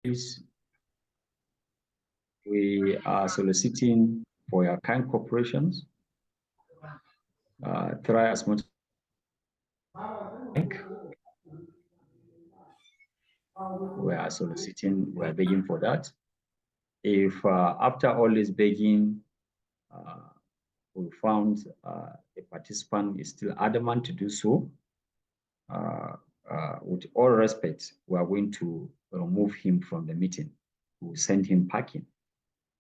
We are soliciting for your kind corporations. Try as much as we are soliciting, we are begging for that. If after all this begging, we found a participant is still adamant to do so, with all respect, we are going to remove him from the meeting. We will send him packing.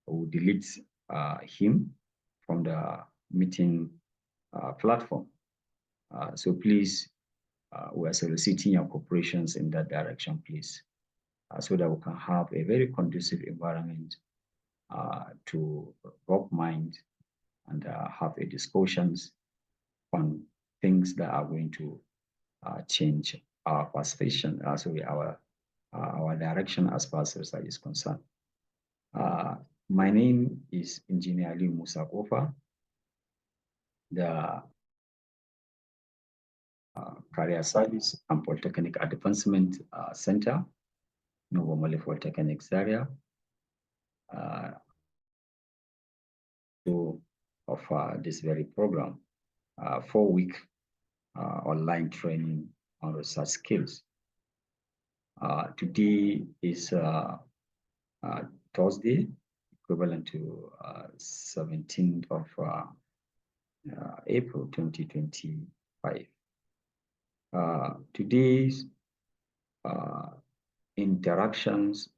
We will delete him from the meeting platform. So please, we are soliciting your cooperations in that direction, please, so that we can have a very conducive environment to work mind and have a discussions on things that are going to change our perception, our direction as far as research is concerned. My name is Engineer Ali Musa Kofa, the Career Service and Polytechnic Advancement Center, Novo Mali Polytechnic area. Of this very program, 4-week online training on research skills. Today is Thursday, equivalent to 17th of April 2025. Today's interactions,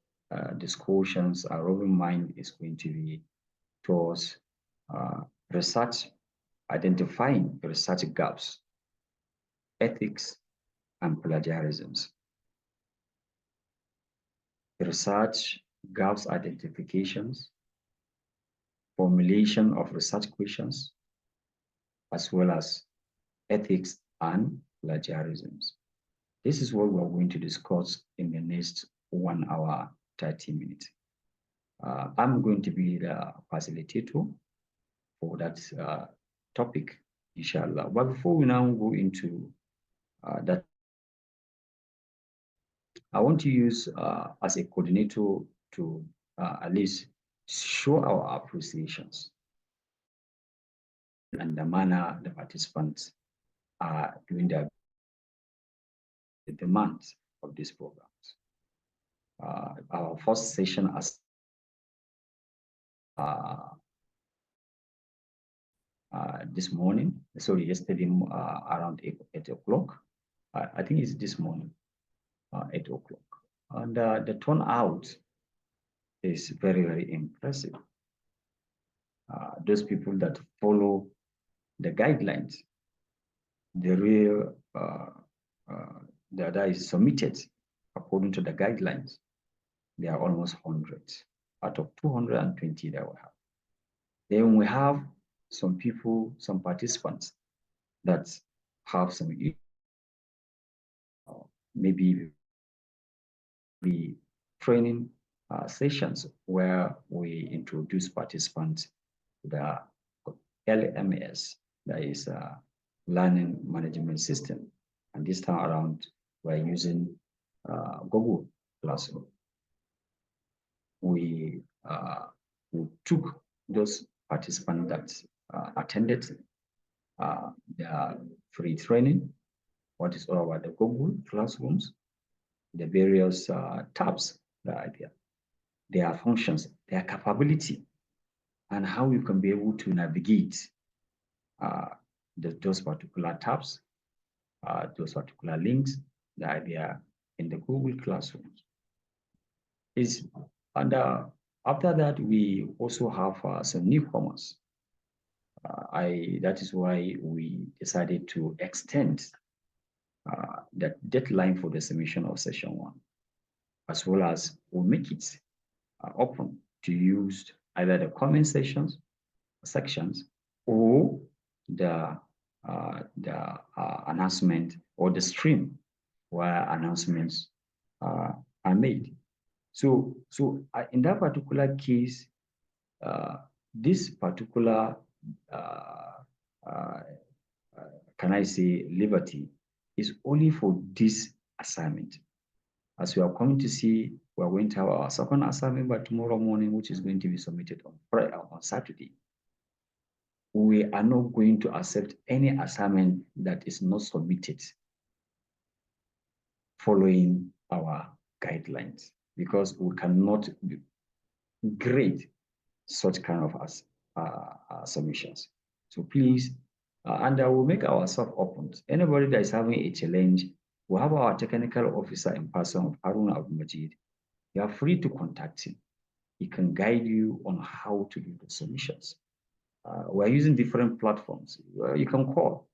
discussions, our roving mind is going to be towards research, identifying research gaps, ethics, and plagiarisms. Research gaps identifications, formulation of research questions, as well as ethics and plagiarisms. This is what we're going to discuss in the next 1 hour, 30 minutes. I'm going to be the facilitator for that topic, inshallah. But before we now go into that, I want to use as a coordinator to at least show our appreciations and the manner the participants are doing the demands of these programs. Our first session as this morning, sorry, yesterday around 8 o'clock. I think it's this morning, 8 o'clock. And the turnout is very, very impressive. Those people that follow the guidelines, the real that is submitted according to the guidelines, they are almost 100 out of 220 that we have. Then we have some people, some participants that have some maybe the training sessions where we introduce participants to the LMS, that is Learning Management System. And this time around, we're using Google Classroom. We took those participants that attended their free training, what is all about the Google Classrooms, the various tabs that are there, their functions, their capability, and how you can be able to navigate those particular tabs, those particular links that are there in the Google Classrooms. And after that, we also have some newcomers. That is why we decided to extend the deadline for the submission of session 1, as well as we'll make it open to use either the comment sections or the announcement or the stream where announcements are made. So in that particular case, this particular can I say liberty is only for this assignment. As we are coming to see we are going to have our second assignment by tomorrow morning, which is going to be submitted on Friday, on Saturday. We are not going to accept any assignment that is not submitted following our guidelines, because we cannot grade such kind of submissions. So please, and I will make ourselves open. Anybody that is having a challenge, we have our technical officer in person of Harun Abdul-Majid. You are free to contact him. He can guide you on how to do the submissions. We're using different platforms. You can call,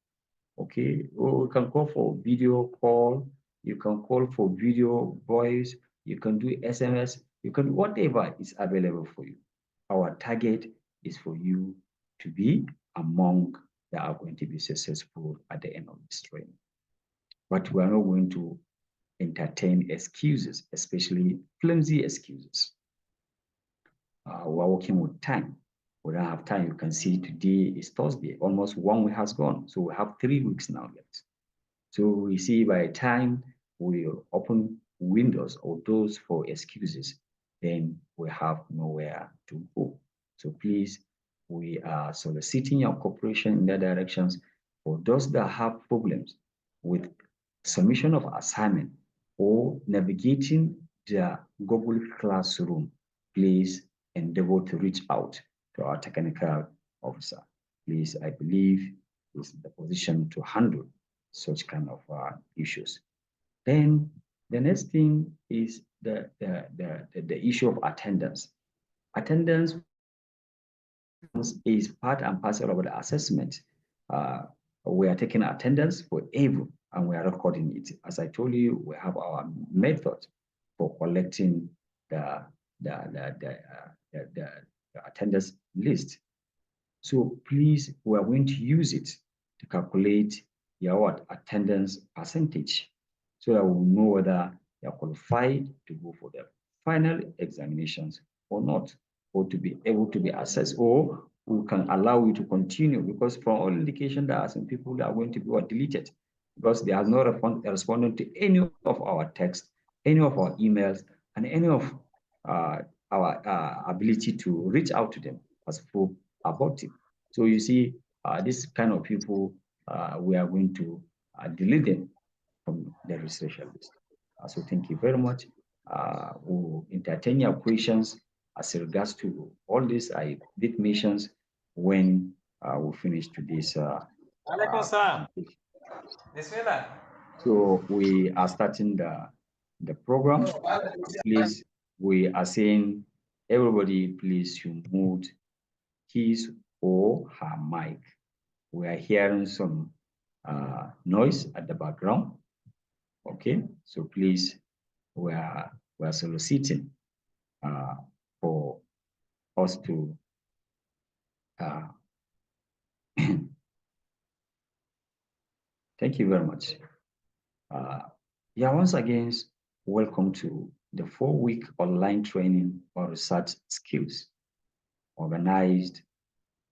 okay? Or you can call for video call. You can call for video voice. You can do SMS. You can whatever is available for you. Our target is for you to be among that are going to be successful at the end of this training. But we are not going to entertain excuses, especially flimsy excuses. We're working with time. We don't have time. You can see today is Thursday. Almost 1 week has gone. So we have 3 weeks now left. So we see by the time we open windows or doors for excuses, then we have nowhere to go. So please, we are soliciting your cooperation in that directions. For those that have problems with submission of assignment or navigating the Google Classroom, please endeavor to reach out to our technical officer. Please, I believe is in the position to handle such kind of issues. Then the next thing is the issue of attendance. Attendance is part and parcel of the assessment. We are taking attendance for everyone and we are recording it. As I told you, we have our method for collecting the attendance list. So please, we are going to use it to calculate your attendance percentage so that we'll know whether you are qualified to go for the final examinations or not, or to be able to be assessed, or we can allow you to continue, because from all indication there are some people that are going to be deleted because they have not responded to any of our texts, any of our emails, and any of our ability to reach out to them as proof about it. So you see, this kind of people, we are going to delete them from the registration list. So thank you very much. We'll entertain your questions as regards to all this I did mentions when we finish today's so we are starting the program. Please, we are saying everybody please should mute his or her mic. We are hearing some noise at the background. Okay, so please, we are soliciting for us to thank you very much. Yeah, once again, welcome to the 4-week online training on research skills organized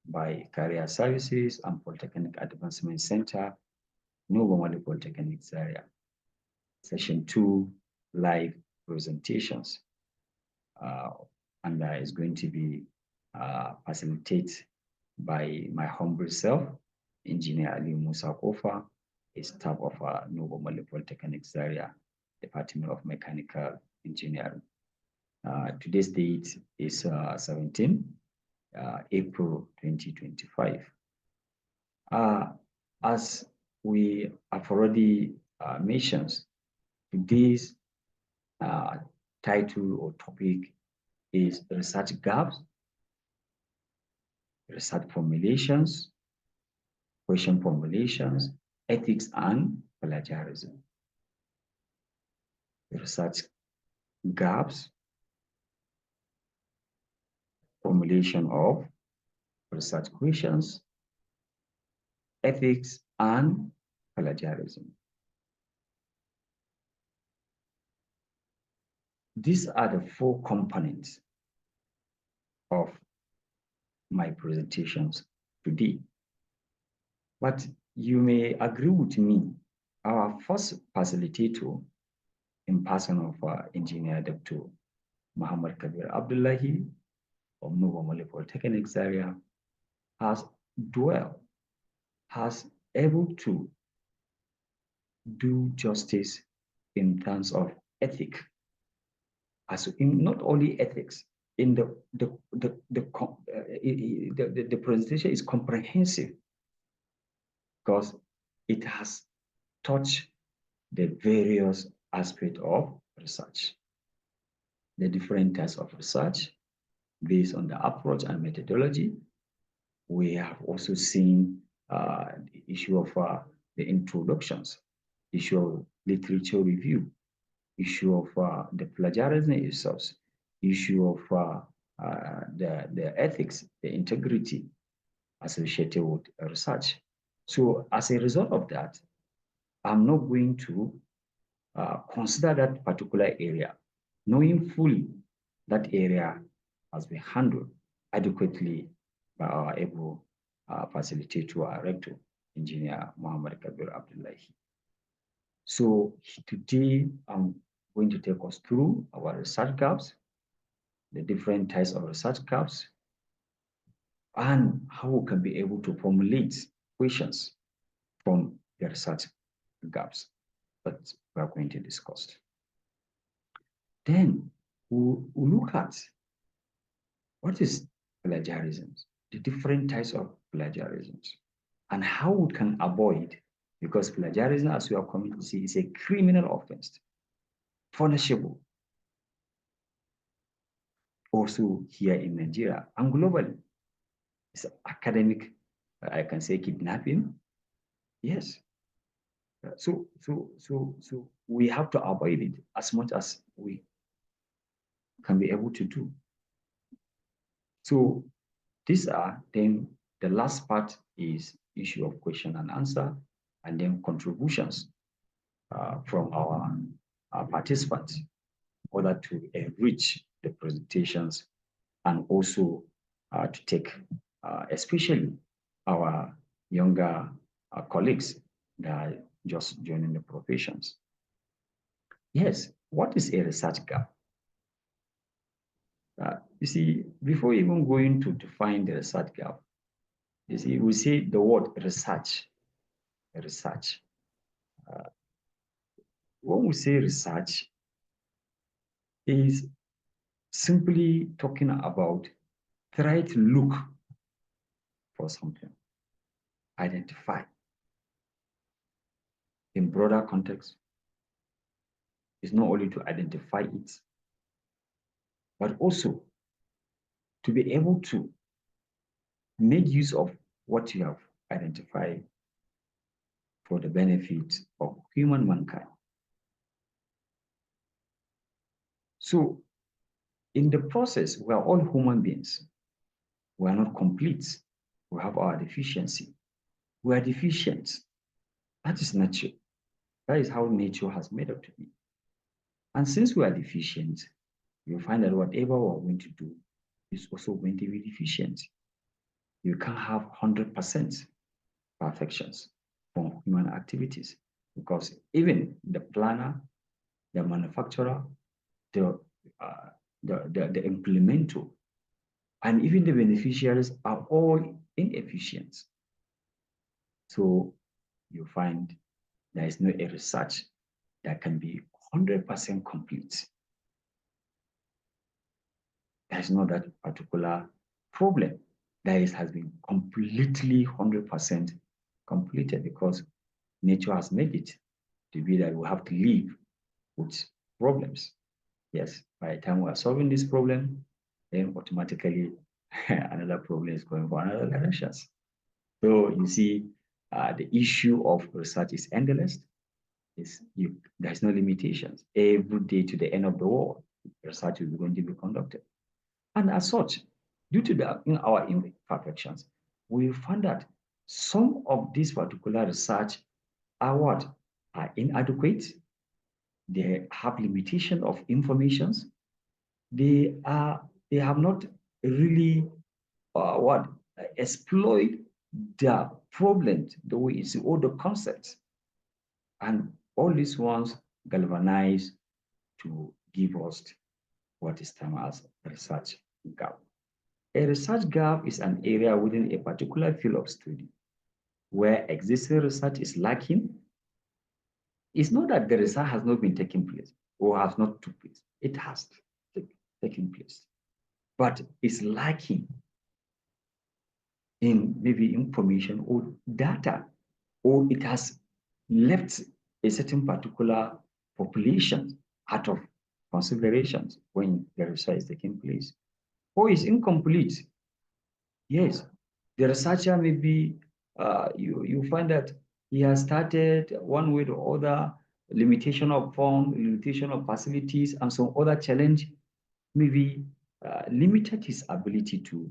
by Career Services and Polytechnic Advancement Center, Novo Mali Polytechnic area. Session 2, live presentations. And is going to be facilitated by my humble self, Engineer Ali Musa Kofa, a staff of Novo Mali Polytechnic area, Department of Mechanical Engineering. Today's date is 17 April 2025. As we have already mentioned, today's title or topic is research gaps, research formulations, question formulations, ethics and plagiarism. Research gaps, formulation of research questions, ethics and plagiarism. These are the 4 components of my presentations today. But you may agree with me, our first facilitator in person of Engineer Dr. Muhammad Kabir Abdullahi of Novomali Polytechnic area has able to do justice in terms of ethic, as in not only ethics, in the presentation is comprehensive because it has touched the various aspects of research, the different types of research based on the approach and methodology. We have also seen the issue of the introductions, issue of literature review, issue of the plagiarism itself, issue of the ethics, the integrity associated with research. So as a result of that, I'm not going to consider that particular area, knowing fully that area has been handled adequately by our able facilitator, our rector, Engineer Muhammad Kabir Abdullahi. So today, I'm going to take us through our research gaps, the different types of research gaps, and how we can be able to formulate questions from the research gaps that we are going to discuss. Then we'll look at what is plagiarism, the different types of plagiarisms, and how we can avoid, because plagiarism, as we are coming to see, is a criminal offense, punishable, also here in Nigeria and globally. It's academic, I can say kidnapping. Yes. So we have to avoid it as much as we can be able to do. So these are then the last part is issue of question and answer, and then contributions from our participants in order to enrich the presentations and also to take especially our younger colleagues that are just joining the professions. Yes, what is a research gap? You see, before even going to define the research gap, you see, we say the word research. Research. When we say research, is simply talking about try to look for something, identify. In broader context, it's not only to identify it, but also to be able to make use of what you have identified for the benefit of human mankind. So in the process, we are all human beings. We are not complete. We have our deficiency. We are deficient. That is nature. That is how nature has made up to be. And since we are deficient, you'll find that whatever we're going to do is also going to be deficient. You can't have 100% perfections from human activities because even the planner, the manufacturer, the implementer, and even the beneficiaries are all inefficient. So you find there is no research that can be 100% complete. There is not that particular problem that has been completely 100% completed because nature has made it to be that we have to live with problems. Yes, by the time we are solving this problem, then automatically another problem is going for another direction. So you see, the issue of research is endless. There's no limitations. Every day to the end of the world, research is going to be conducted. And as such, due to our imperfections, we found that some of these particular research are inadequate. They have limitation of informations. They have not really exploit the problem the way it's all the concepts. And all these ones galvanize to give us what is termed as research gap. A research gap is an area within a particular field of study where existing research is lacking. It's not that the research has not been taking place or has not took place. It has taken place, but it's lacking in maybe information or data, or it has left a certain particular population out of considerations when the research is taking place, or is incomplete. Yes, the researcher may be, you find that he has started one way or other, limitation of fund, limitation of facilities, and some other challenge, maybe limited his ability to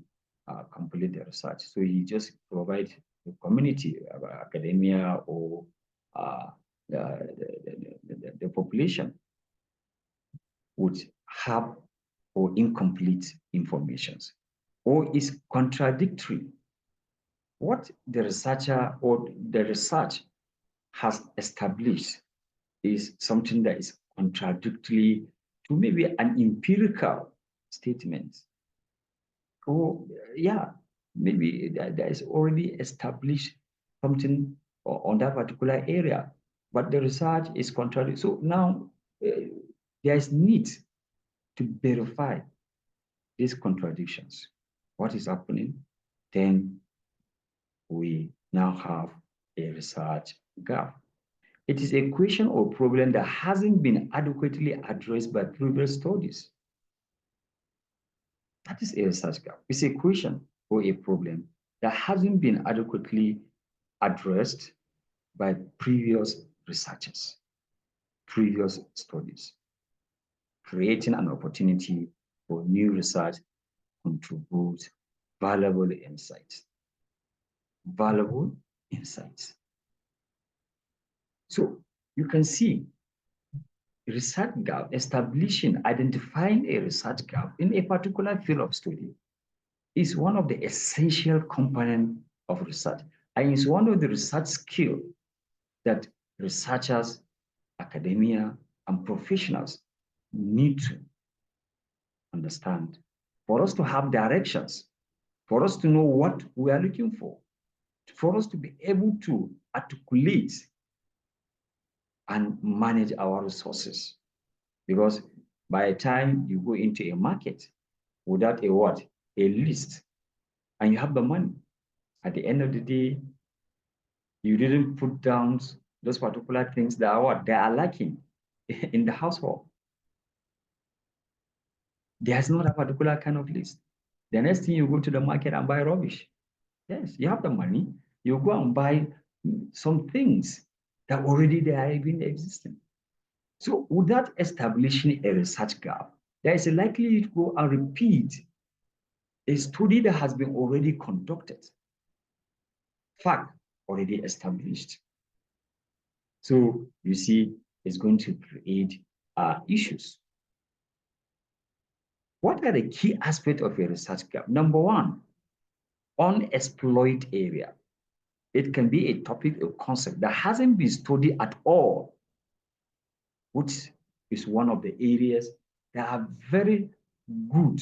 complete the research. So he just provides the community, academia, or the population would have or incomplete informations, or is contradictory. What the researcher or the research has established is something that is contradictory to maybe an empirical statement. Or yeah, maybe there is already established something on that particular area, but the research is contradictory. So now there is need to verify these contradictions. What is happening? Then we now have a research gap. It is a question or problem that hasn't been adequately addressed by previous studies. That is a research gap. It's a question or a problem that hasn't been adequately addressed by previous researchers, previous studies, creating an opportunity for new research to contribute valuable insights. Valuable insights. So you can see research gap, identifying a research gap in a particular field of study is one of the essential components of research. And it's one of the research skills that researchers, academia, and professionals need to understand for us to have directions, for us to know what we are looking for us to be able to articulate and manage our resources. Because by the time you go into a market without a what? A list, and you have the money, at the end of the day, you didn't put down those particular things that are what? They are lacking in the household. There's not a particular kind of list. The next thing, you go to the market and buy rubbish. Yes, you have the money, you go and buy some things that already they are even existing. So without establishing a research gap, there is a likelihood to go and repeat a study that has been already conducted, fact already established. So you see, it's going to create issues. What are the key aspects of a research gap? Number one, unexplored area. It can be a topic, a concept that hasn't been studied at all, which is one of the areas that are very good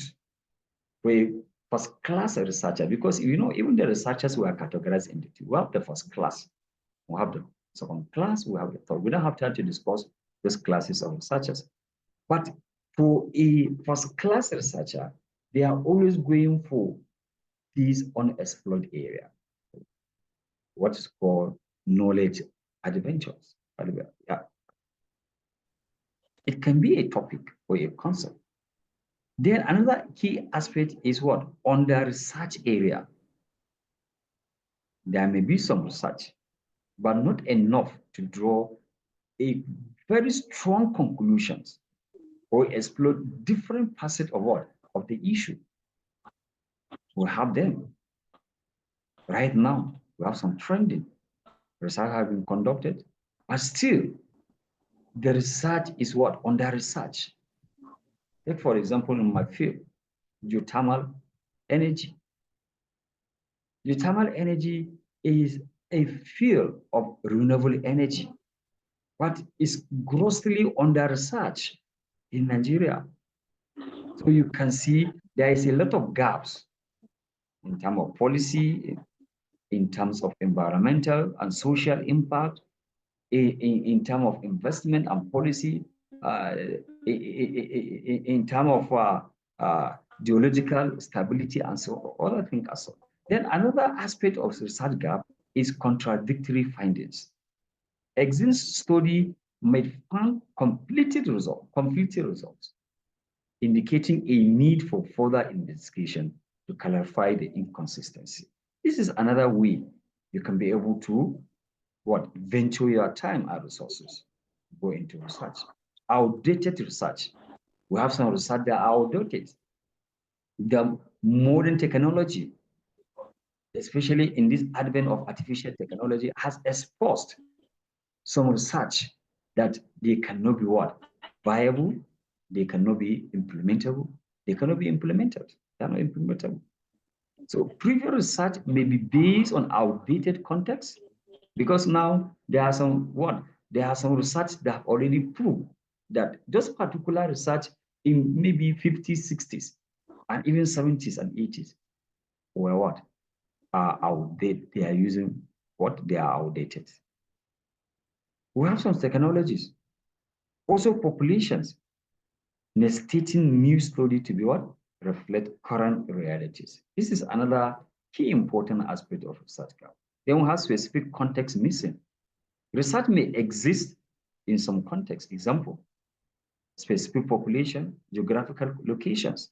for a first-class researcher, because you know, even the researchers who are categorized into two, we have the first class, we have the second class, we have the third. We don't have time to discuss those classes of researchers. But for a first-class researcher, they are always going for these unexplored area, what is called knowledge adventures. Yeah. It can be a topic or a concept. Then another key aspect is what? On the research area, there may be some research, but not enough to draw a very strong conclusions or explore different facets of what? Of the issue. We have them. Right now, we have some trending research have been conducted, but still, the research is what? On the research. Take, for example, in my field, geothermal energy. Geothermal energy is a field of renewable energy, but is grossly under research in Nigeria. So you can see there is a lot of gaps in terms of policy, in terms of environmental and social impact, in terms of investment and policy, in terms of geological stability and so other things as well. Then another aspect of research gap is contradictory findings. Existing study may find conflicting results, indicating a need for further investigation to clarify the inconsistency. This is another way you can be able to venture your time and resources, go into research. Outdated research. We have some research that are outdated. The modern technology, especially in this advent of artificial technology, has exposed some research that they cannot be viable, they cannot be implementable, they cannot be implemented. They're not implementable. So previous research may be based on outdated context, because now there are some research that have already proved that this particular research in maybe 50s, 60s, and even 70s and 80s were are outdated. They are using they are outdated. We have some technologies, also populations, necessitating new study to be reflect current realities. This is another key important aspect of research gap. Then we have specific context missing. Research may exist in some context, example, specific population, geographical locations,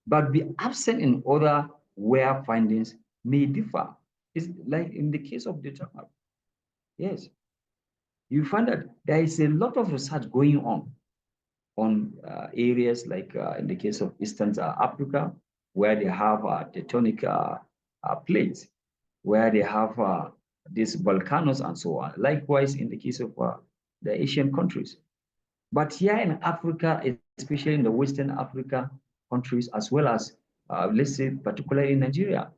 but be absent in other where findings may differ. It's like in the case of data map. Yes, you find that there is a lot of research going on areas like in the case of Eastern Africa, where they have tectonic plates, where they have these volcanoes and so on. Likewise, in the case of the Asian countries. But here in Africa, especially in the Western Africa countries, as well as, let's say, particularly in Nigeria,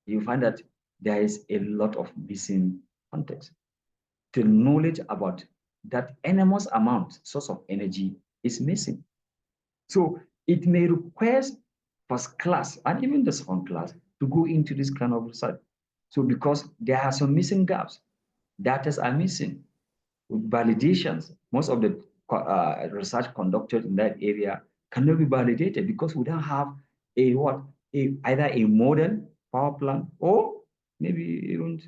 you find that there is a lot of missing context. The knowledge about that enormous source of energy is missing. So it may require first class and even the second class to go into this kind of research. So because there are some missing gaps, data are missing, validations, most of the research conducted in that area cannot be validated because we don't have either a modern power plant or maybe even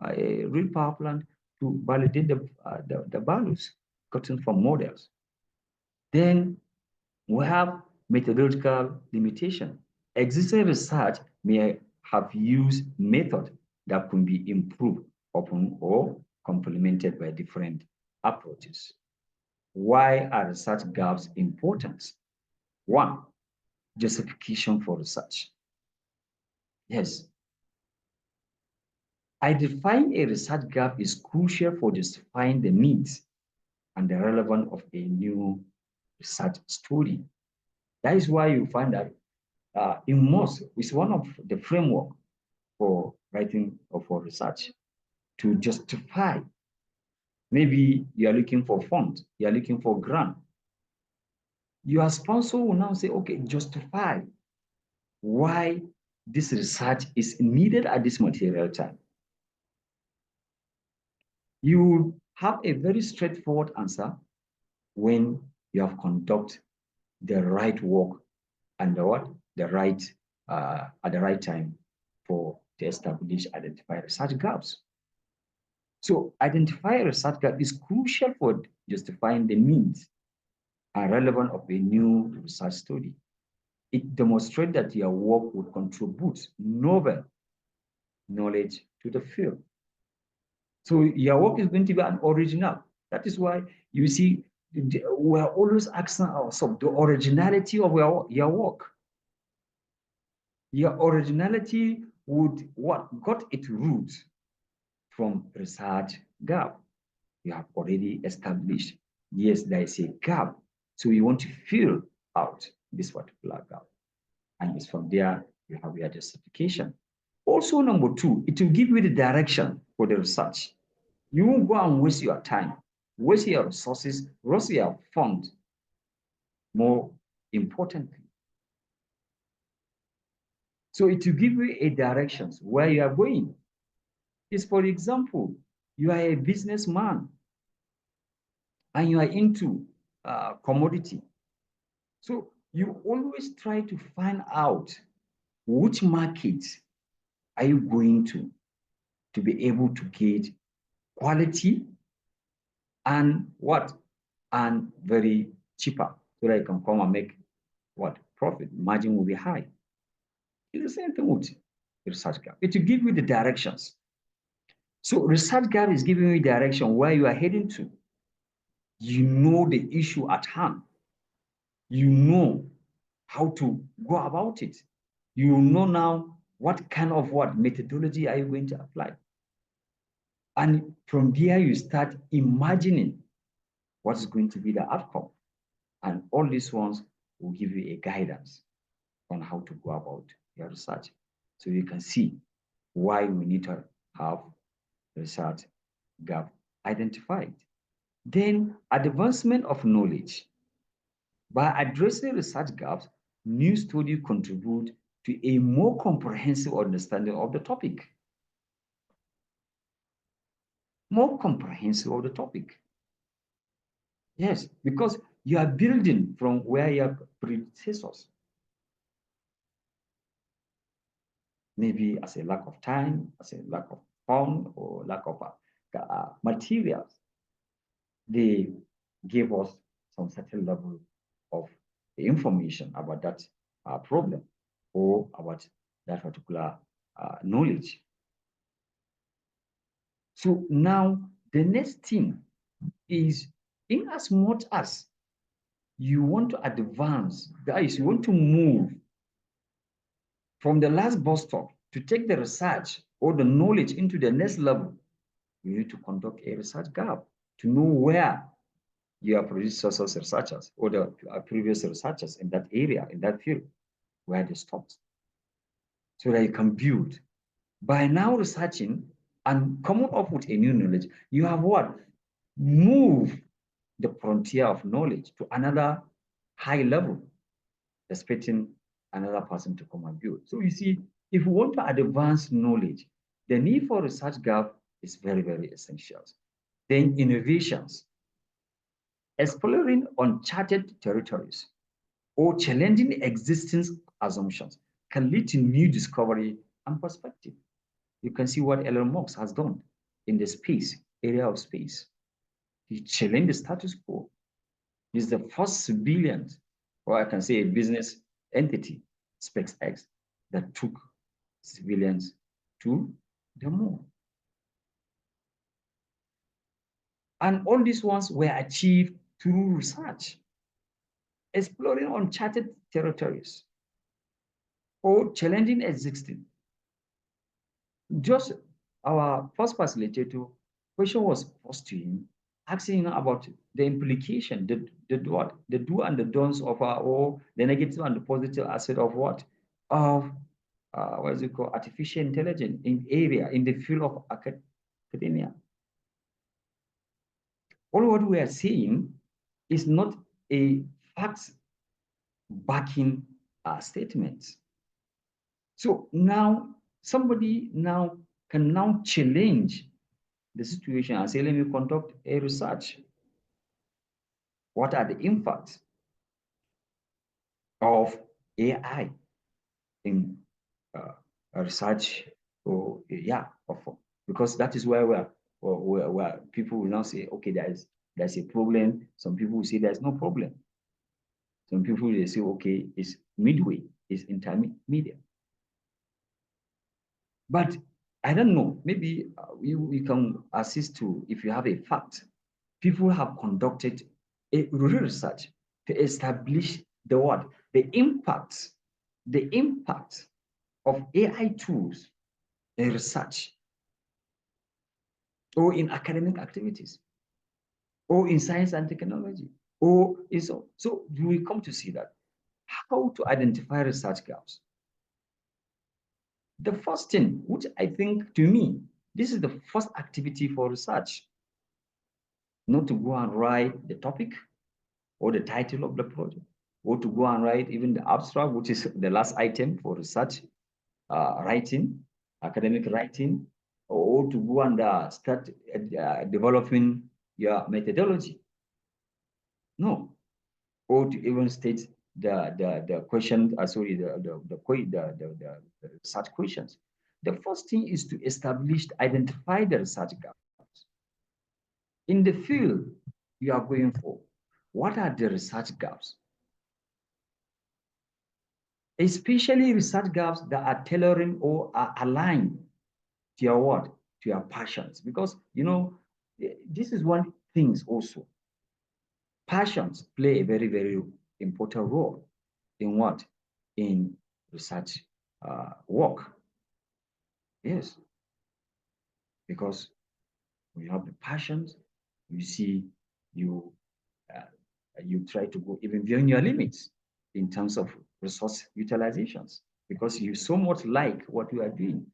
a real power plant to validate the values gotten from models. Then we have methodological limitation. Existing research may have used method that can be improved upon or complemented by different approaches. Why are research gaps important? One, justification for research. Yes. Identifying a research gap is crucial for justifying the needs and the relevance of a new research study. That is why you find that in most, it's one of the framework for writing or for research to justify. Maybe you are looking for funds, you are looking for grant. Your sponsor will now say, okay, justify why this research is needed at this material time. You have a very straightforward answer when you have conducted the right work and the right at the right time to establish, identify research gaps. So identify a research gap is crucial for justifying the needs and relevance of a new research study. It demonstrates that your work would contribute novel knowledge to the field. So your work is going to be an original. That is why you see we're always asking ourselves the originality of your work. Your originality would got its roots from research gap. You have already established, yes, there is a gap. So you want to fill out this particular gap. And it's from there you have your justification. Also, number two, it will give you the direction for the research. You won't go and waste your time, waste your resources, waste your funds more importantly. So it will give you a directions where you are going. Is, for example, you are a businessman and you are into commodity. So you always try to find out which market are you going to be able to get quality and what? And very cheaper, so that you can come and make what? Profit. Margin will be high. It's the same thing with research gap. It will give you the directions. So research gap is giving you direction where you are heading to. You know the issue at hand. You know how to go about it. You know now what kind of what methodology are you going to apply. And from there, you start imagining what is going to be the outcome. And all these ones will give you a guidance on how to go about your research. So you can see why we need to have research gap identified. Then advancement of knowledge. By addressing research gaps, new studies contribute to a more comprehensive understanding of the topic. More comprehensive of the topic. Yes, because you are building from where your predecessors. Maybe as a lack of time, as a lack of fund, or lack of materials. They gave us some certain level of information about that problem or about that particular knowledge. So now the next thing is, in as much as you want to advance, that is, you want to move from the last bus stop to take the research or the knowledge into the next level, you need to conduct a research gap to know where your predecessors researchers or the previous researchers in that area, in that field, where they stopped, so that you can build. By now researching and coming up with a new knowledge, you have what? Move the frontier of knowledge to another high level, expecting another person to come and build. So you see, if we want to advance knowledge, the need for research gap is very, very essential. Then innovations, exploring uncharted territories or challenging existing assumptions can lead to new discovery and perspective. You can see what Elon Musk has done in the space, area of space. He challenged the status quo. He's the first civilian, or I can say a business entity, SpaceX, that took civilians to the moon. And all these ones were achieved through research, exploring uncharted territories, or challenging existing. Just our first facilitator question was posed to him, asking him about the implication, the what, the do and the don'ts of or the negative and the positive aspect of what, of what is it called, artificial intelligence in the field of academia. All what we are seeing is not a facts backing statements. So now somebody now can now challenge the situation and say, let me conduct a research. What are the impacts of AI in research? Or because that is where people will now say, okay, there's a problem. Some people will say there's no problem. Some people will say, okay, it's midway, it's intermediate. But I don't know, maybe we can assist to, if you have a fact, people have conducted a research to establish the what? The impact of AI tools in research or in academic activities or in science and technology or in so we come to see that how to identify research gaps. The first thing, which I think to me, this is the first activity for research, not to go and write the topic or the title of the project or to go and write even the abstract, which is the last item for research writing, academic writing, or to go and start developing your methodology. No, or to even state the question, sorry, the research questions. The first thing is to establish, identify the research gaps in the field you are going for. What are the research gaps? Especially research gaps that are tailoring or are aligned to your what? To your passions. Because, you know, this is one thing also. Passions play a very, very important role in what? In research work. Yes. Because when you have the passions, you see, you you try to go even beyond your limits in terms of resource utilizations because you so much like what you are doing.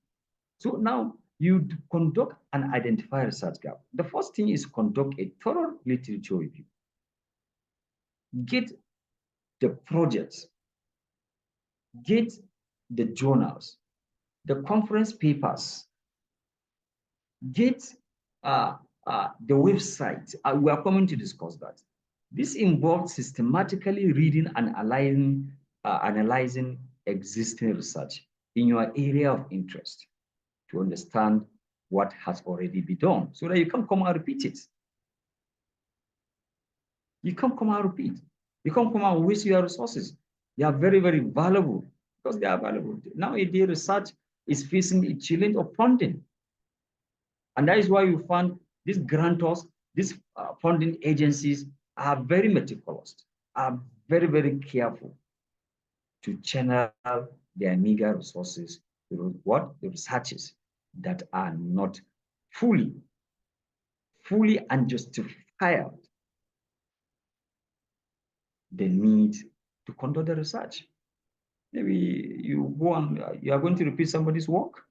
So now you conduct and identify research gap. The first thing is conduct a thorough literature review. Get the projects, get the journals, the conference papers, get the website. We are coming to discuss that. This involves systematically reading and analyzing existing research in your area of interest to understand what has already been done so that you can come and repeat it. You can't come and repeat. You can't come and waste your resources. They are very, very valuable because they are valuable. Nowadays, research is facing a challenge of funding. And that is why you find these grantors, these funding agencies are very meticulous, are very, very careful to channel their meager resources to what? The researches that are not fully and justified the need to conduct the research. Maybe you go on, you are going to repeat somebody's work.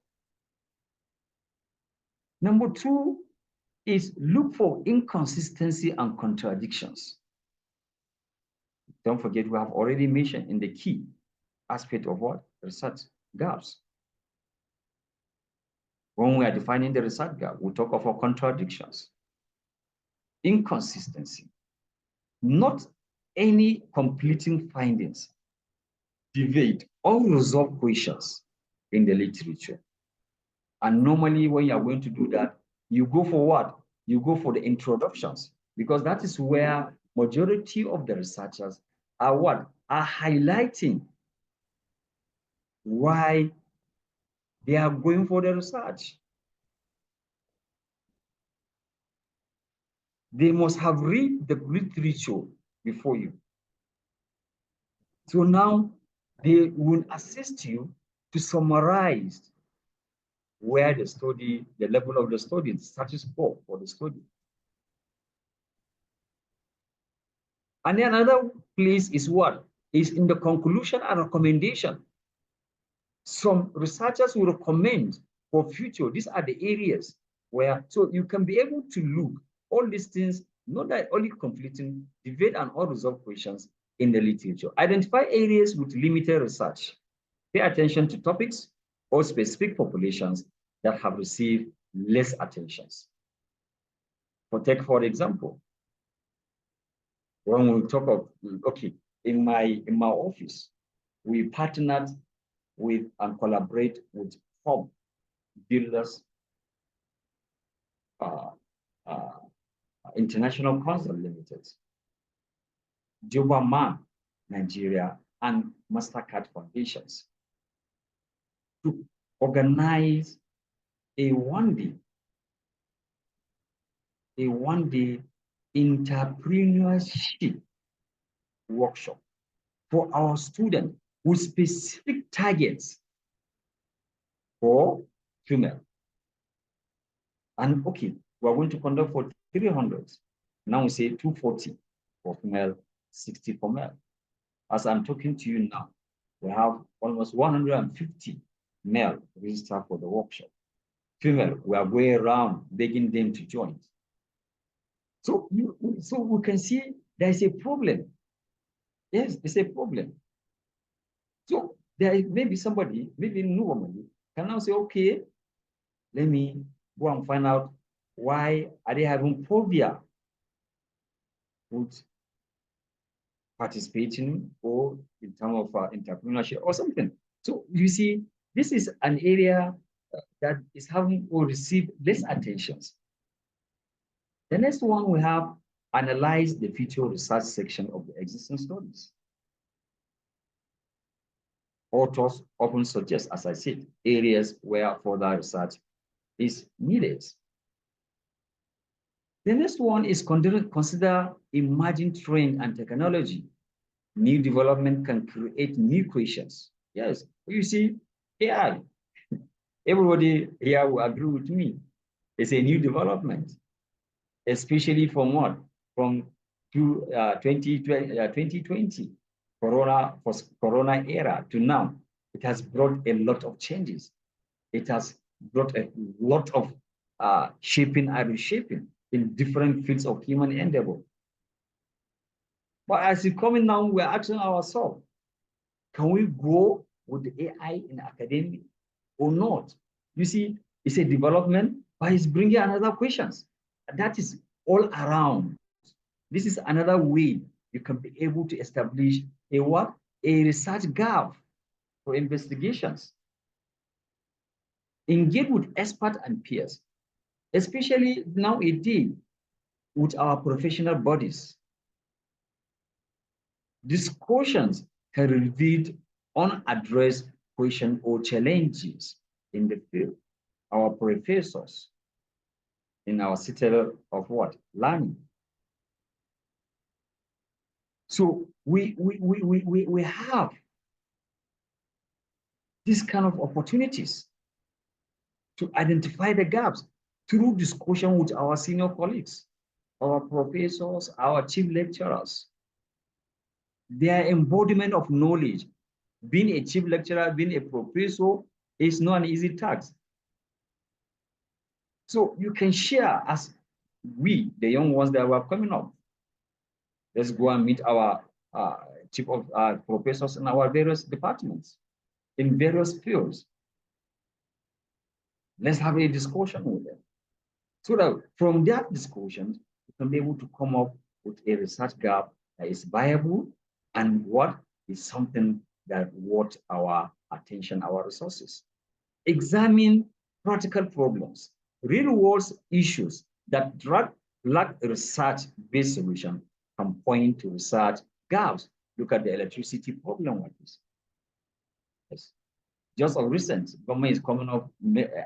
Number two is look for inconsistency and contradictions. Don't forget, we have already mentioned in the key aspect of what? Research gaps. When we are defining the research gap, we talk of contradictions. Inconsistency. Not any completing findings, debate, unresolved questions in the literature. And normally when you are going to do that, you go for what? You go for the introductions, because that is where majority of the researchers are what? Are highlighting why they are going for the research. They must have read the literature before you. So now they will assist you to summarize where the study, the level of the study, the status quo for the study. And then another place is what? Is in the conclusion and recommendation. Some researchers will recommend for future, these are the areas where, so you can be able to look all these things, not that only completing debate and unresolved questions in the literature. Identify areas with limited research. Pay attention to topics or specific populations that have received less attentions. Take for example, when we talk of, okay, in my office, we partnered with and collaborate with home builders, International Council Limited, Jobaman, Nigeria, and MasterCard Foundations to organize a one-day entrepreneurship workshop for our students with specific targets for female. And okay, we're going to conduct for 300. Now we say 240 for female, 60 for male. As I'm talking to you now, we have almost 150 male registered for the workshop. Female, we are going around begging them to join. So we can see there's a problem. Yes, it's a problem. So there may be somebody, maybe normally, can now say, okay, let me go and find out why are they having phobia with participating or in terms of entrepreneurship or something. So you see, this is an area that is having or receive less attentions. The next one we have analyze the future research section of the existing studies. Authors often suggest, as I said, areas where further research is needed. The next one is consider emerging trend and technology. New development can create new questions. Yes, you see, AI. Everybody here will agree with me. It's a new development, especially from what? From 2020, Corona era to now. It has brought a lot of changes. It has brought a lot of shaping and reshaping in different fields of human endeavor. But as it's coming now, we're asking ourselves, can we go with the AI in academia or not? You see, it's a development, but it's bringing another questions. That is all around. This is another way you can be able to establish a what? A research gap for investigations. Engage with experts and peers, especially nowadays with our professional bodies. Discussions can reveal unaddressed questions or challenges in the field. Our professors in our citadel of what? Learning. So we have this kind of opportunities to identify the gaps through discussion with our senior colleagues, our professors, our chief lecturers. Their embodiment of knowledge, being a chief lecturer, being a professor, is not an easy task. So you can share as we, the young ones that were coming up. Let's go and meet our chief of professors in our various departments, in various fields. Let's have a discussion with them. So that from that discussion, we can be able to come up with a research gap that is viable and what is something that worth our attention, our resources. Examine practical problems, real-world issues that lack research-based solution can point to research gaps. Look at the electricity problem like this. Yes. Just of recent, government is coming up,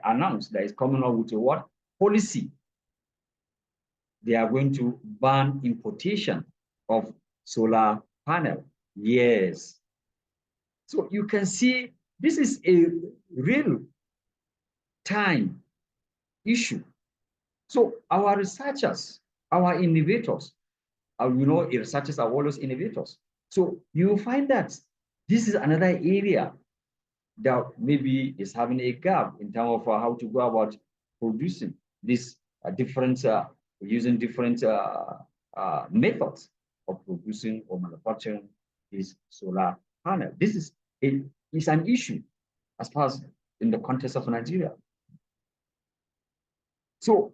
announced that it's coming up with a what? Policy. They are going to ban importation of solar panel. Yes. So you can see this is a real time issue. So our researchers, our innovators, researchers are always innovators. So you will find that this is another area that maybe is having a gap in terms of how to go about producing this using different methods of producing or manufacturing this solar panel. This is an issue as far as in the context of Nigeria. So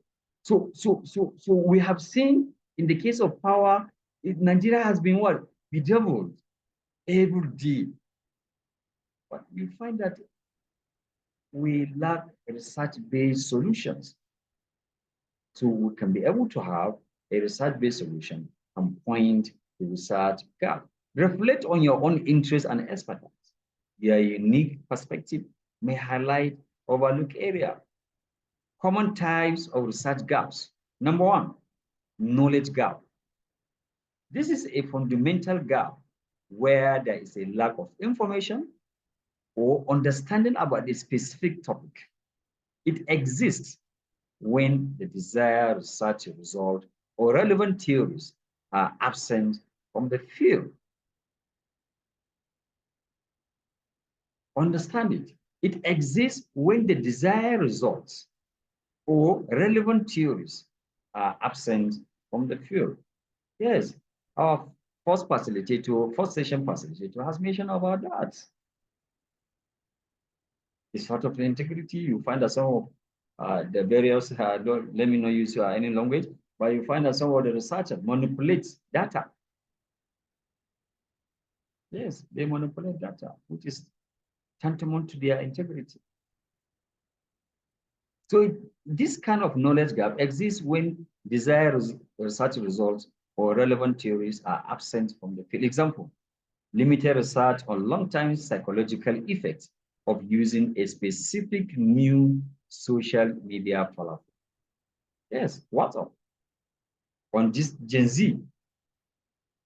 we have seen in the case of power, Nigeria has been what? Bedeviled every day. But you find that we lack research-based solutions. So we can be able to have a research-based solution and point to research gap. Reflect on your own interests and expertise. Your unique perspective may highlight overlooked area. Common types of research gaps. Number one, knowledge gap. This is a fundamental gap where there is a lack of information or understanding about a specific topic. It exists when the desired research result or relevant theories are absent from the field. Understand it. It exists when the desired results or relevant theories are absent from the field. Yes, our first session facilitator has mentioned about that. It's sort of integrity. You find that some of the various, don't, let me not use any language, but you find that some of the researchers manipulate data. Yes, they manipulate data, which is tantamount to their integrity. So this kind of knowledge gap exists when desired research results or relevant theories are absent from the field. Example, limited research on long-term psychological effects of using a specific new social media platform. Yes, WhatsApp. On this Gen Z,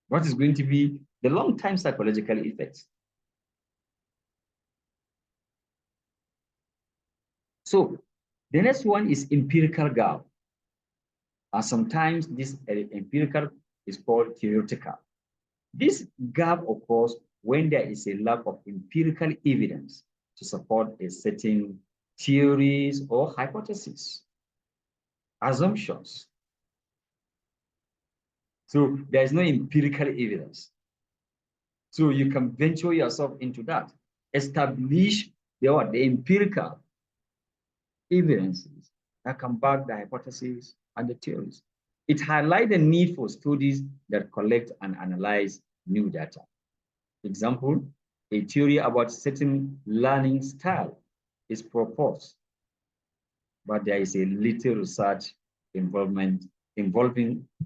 what is going to be the long-term psychological effects? So the next one is empirical gap. And sometimes this empirical is called theoretical. This gap occurs when there is a lack of empirical evidence to support a certain theories or hypotheses, assumptions. So there is no empirical evidence. So you can venture yourself into that. Establish the empirical evidences that can back the hypotheses and the theories. It highlights the need for studies that collect and analyze new data. Example, a theory about certain learning style is proposed, but there is a little research involving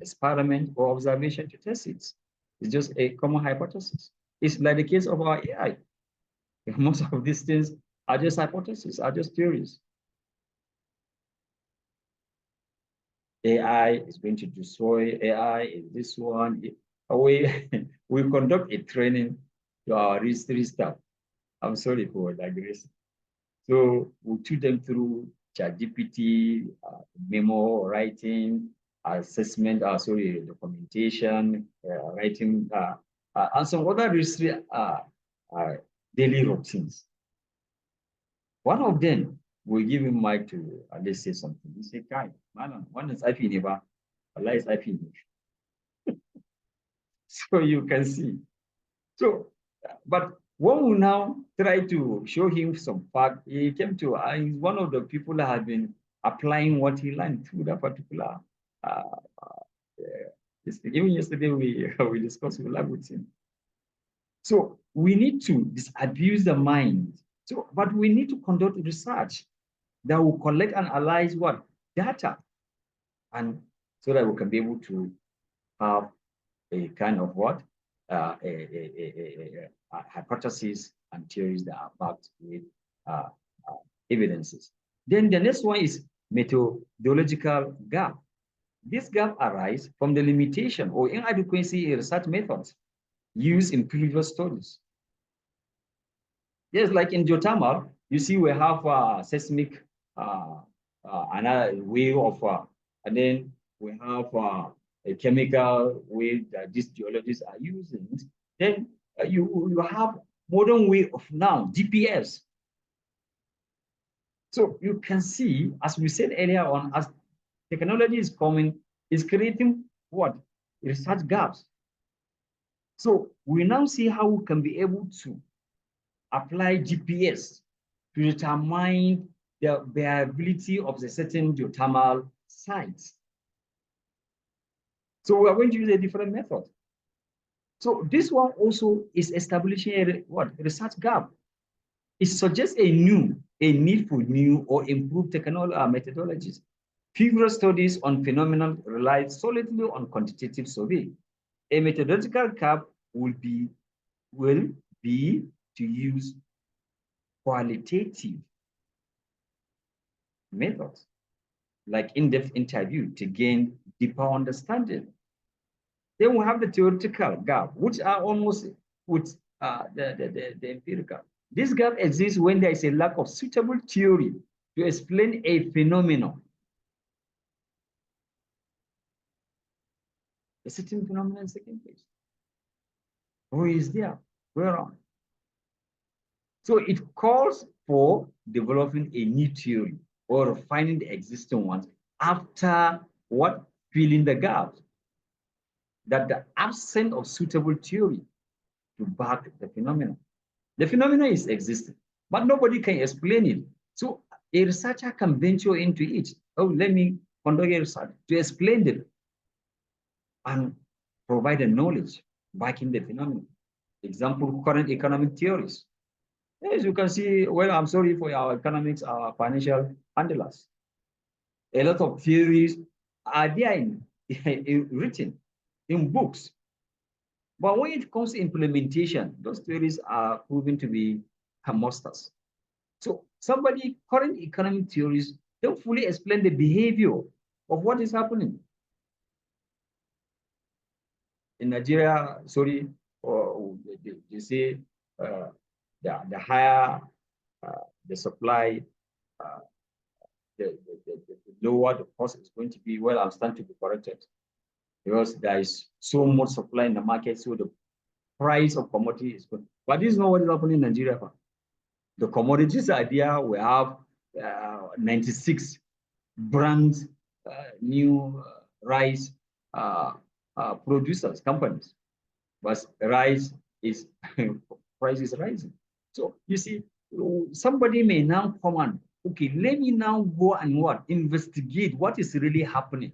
experiment or observation to test it. It's just a common hypothesis. It's like the case of our AI. Most of these things are just hypotheses, are just theories. AI is going to destroy AI is this one. We conduct a training to our history staff. I'm sorry for digressing. So we took them through ChatGPT, memo writing, assessment, documentation, writing, and some other history daily routines. One of them, we give him mic to let's say something. He say, "Kai, man, one is IP never, Allah is IP." So you can see. So, but when we now try to show him some fact, he came to, he's one of the people that have been applying what he learned through that particular. Even yesterday we discussed with him. So we need to disabuse the mind. So, but we need to conduct research that will collect and analyze what data, and so that we can be able to have a kind of what a hypothesis and theories that are backed with evidences. Then the next one is methodological gap. This gap arises from the limitation or inadequacy in research methods used in previous studies. Yes, like in geothermal, you see we have seismic another way of, and then we have a chemical way that these geologists are using. Then you have modern way of now, GPS. So you can see, as we said earlier on, as technology is coming, is creating what? Research gaps. So we now see how we can be able to apply GPS to determine the viability of the certain geothermal sites. So we are going to use a different method. So this one also is establishing a research gap. It suggests a need for new or improved technology methodologies. Previous studies on phenomena rely solidly on quantitative survey. A methodological gap will be to use qualitative methods like in-depth interview to gain deeper understanding. Then we have the theoretical gap, which are almost with the empirical. This gap exists when there is a lack of suitable theory to explain a phenomenon. A certain phenomenon is taking place. Who is there? Where on? So it calls for developing a new theory or refining the existing ones after what? Filling the gaps. that the absence of suitable theory to back the phenomenon. The phenomenon is existing, but nobody can explain it. So a researcher can venture into it. Oh, let me conduct a research to explain it and provide the knowledge backing the phenomenon. Example, current economic theories. As you can see, well, I'm sorry for our economics, our financial handlers. A lot of theories are there written in books. But when it comes to implementation, those theories are proven to be monsters. So somebody, current economic theories don't fully explain the behavior of what is happening. In Nigeria, sorry, or they say the higher the supply, uh, the lower the cost is going to be. Well, I'm starting to be corrected because there is so much supply in the market, so the price of commodity is good. But this is not what is happening in Nigeria. The commodities idea, we have 96 brands, new rice producers, companies. But rice is, price is rising. So you see, somebody may now come and, okay, let me now go and what? Investigate what is really happening.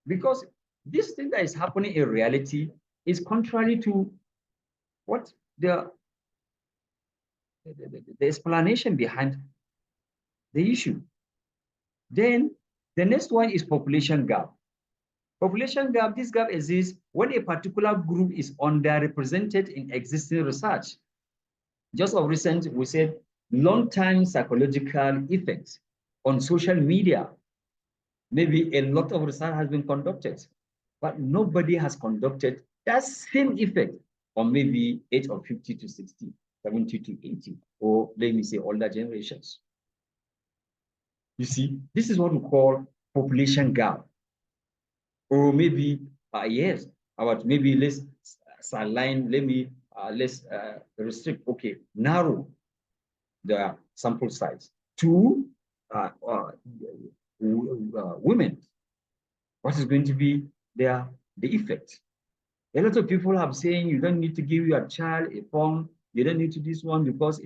Because this thing that is happening in reality is contrary to what the explanation behind the issue. Then the next one is population gap. Population gap, this gap exists when a particular group is underrepresented in existing research. Just of recent, we said long-term psychological effects on social media. Maybe a lot of research has been conducted, but nobody has conducted that same effect on maybe age of 50 to 60, 70 to 80, or let me say older generations. You see, this is what we call population gap. Or maybe, yes, about maybe let's align, let's restrict, okay, narrow the sample size to women. What is going to be the effect? A lot of people are saying you don't need to give your child a phone, you don't need to do this one because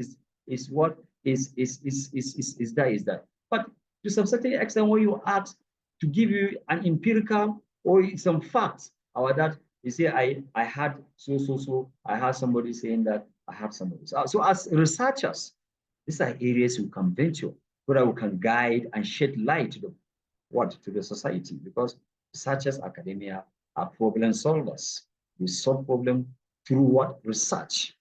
it's what is that. But to some certain extent, when you ask to give you an empirical or some facts about that, you say, I had so, I had somebody saying that, I have somebody. So as researchers, these are areas we can venture so that we can guide and shed light to the society, because researchers, academia are problem solvers. We solve problem through what? Research.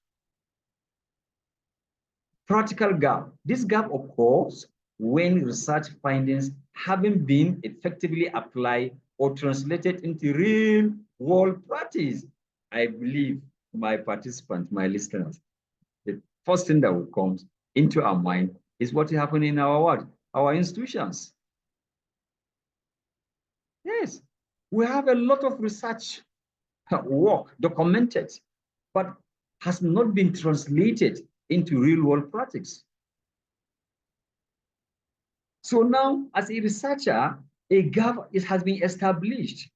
Practical gap. This gap occurs when research findings haven't been effectively applied or translated into real world practice. I believe my participants, my listeners, the first thing that will come into our mind is what is happening in our what? Our institutions. Yes, we have a lot of research work documented, but has not been translated into real world practice. So now, as a researcher, a gap has been established.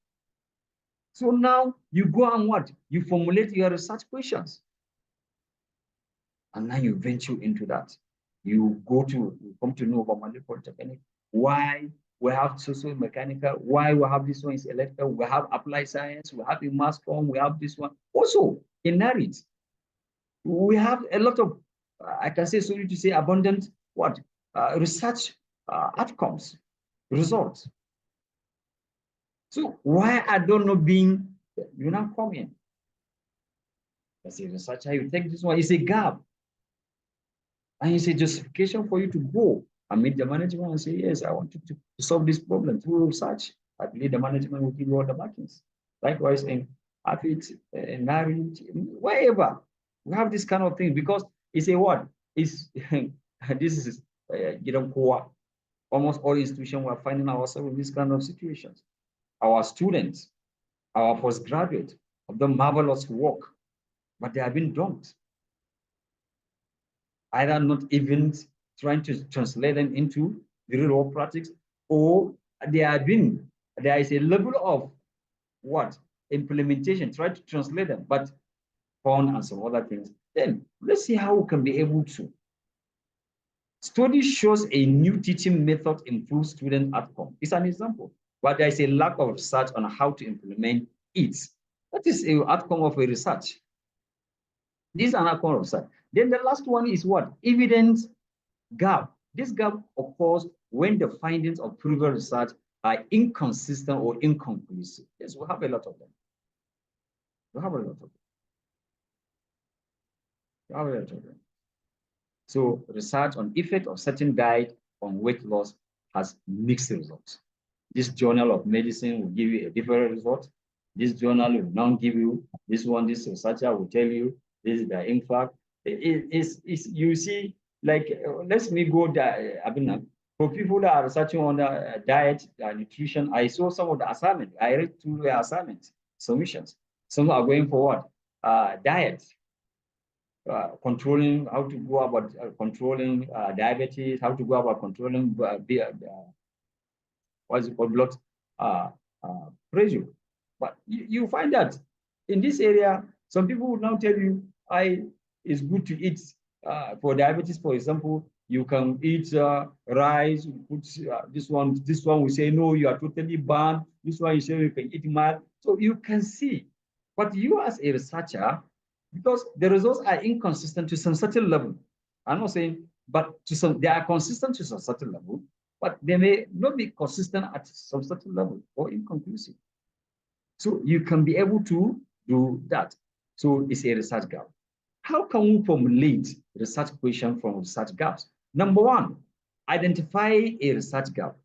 So now you go and what? You formulate your research questions. And now you venture into that. You come to know about Formulate Polytechnic, why we have social mechanical, why we have this one is electrical, we have applied science, we have a mass form, we have this one. Also, in merit, we have a lot of, I can say, sorry to say, abundant what? Research outcomes, results. So why I don't know being, you not come in? As a researcher, you take this one, it's a gap. And it's a justification for you to go and meet the management and say, yes, I want to solve this problem through research. I believe the management will give you all the markings. Likewise, in AFIT, NARIT, wherever, we have this kind of thing because it's a what? It's, this is, almost all institutions we're finding ourselves in these kind of situations. Our students, our postgraduates have done marvelous work, but they have been dumped. Either not even trying to translate them into the real world practice, or they have been there is a level of what? Implementation, try to translate them, but font and some other things. Then let's see how we can be able to. Study shows a new teaching method improves student outcome. It's an example, but there is a lack of research on how to implement it. That is an outcome of a research. This is an outcome of research. Then the last one is what? Evidence gap. This gap occurs when the findings of previous research are inconsistent or inconclusive. Yes, we have a lot of them. We have a lot of them. We have a lot of them. So research on effect of certain diet on weight loss has mixed results. This journal of medicine will give you a different result. This journal will not give you this one. This researcher will tell you this is the impact. You see, like, let me go there. For people that are researching on diet, nutrition, I saw some of the assignments. I read through the assignments, submissions. Some are going for what? Diet. Controlling, how to go about controlling diabetes, how to go about controlling what's it called, blood pressure. But you find that in this area, some people will now tell you, it's good to eat for diabetes, for example, you can eat rice, put this one will say, no, you are totally banned. This one you say you can eat mild. So you can see, but you as a researcher, because the results are inconsistent to some certain level. I'm not saying, but they are consistent to some certain level, but they may not be consistent at some certain level or inconclusive. So you can be able to do that. So it's a research gap. How can we formulate research questions from research gaps? Number one, identify a research gap.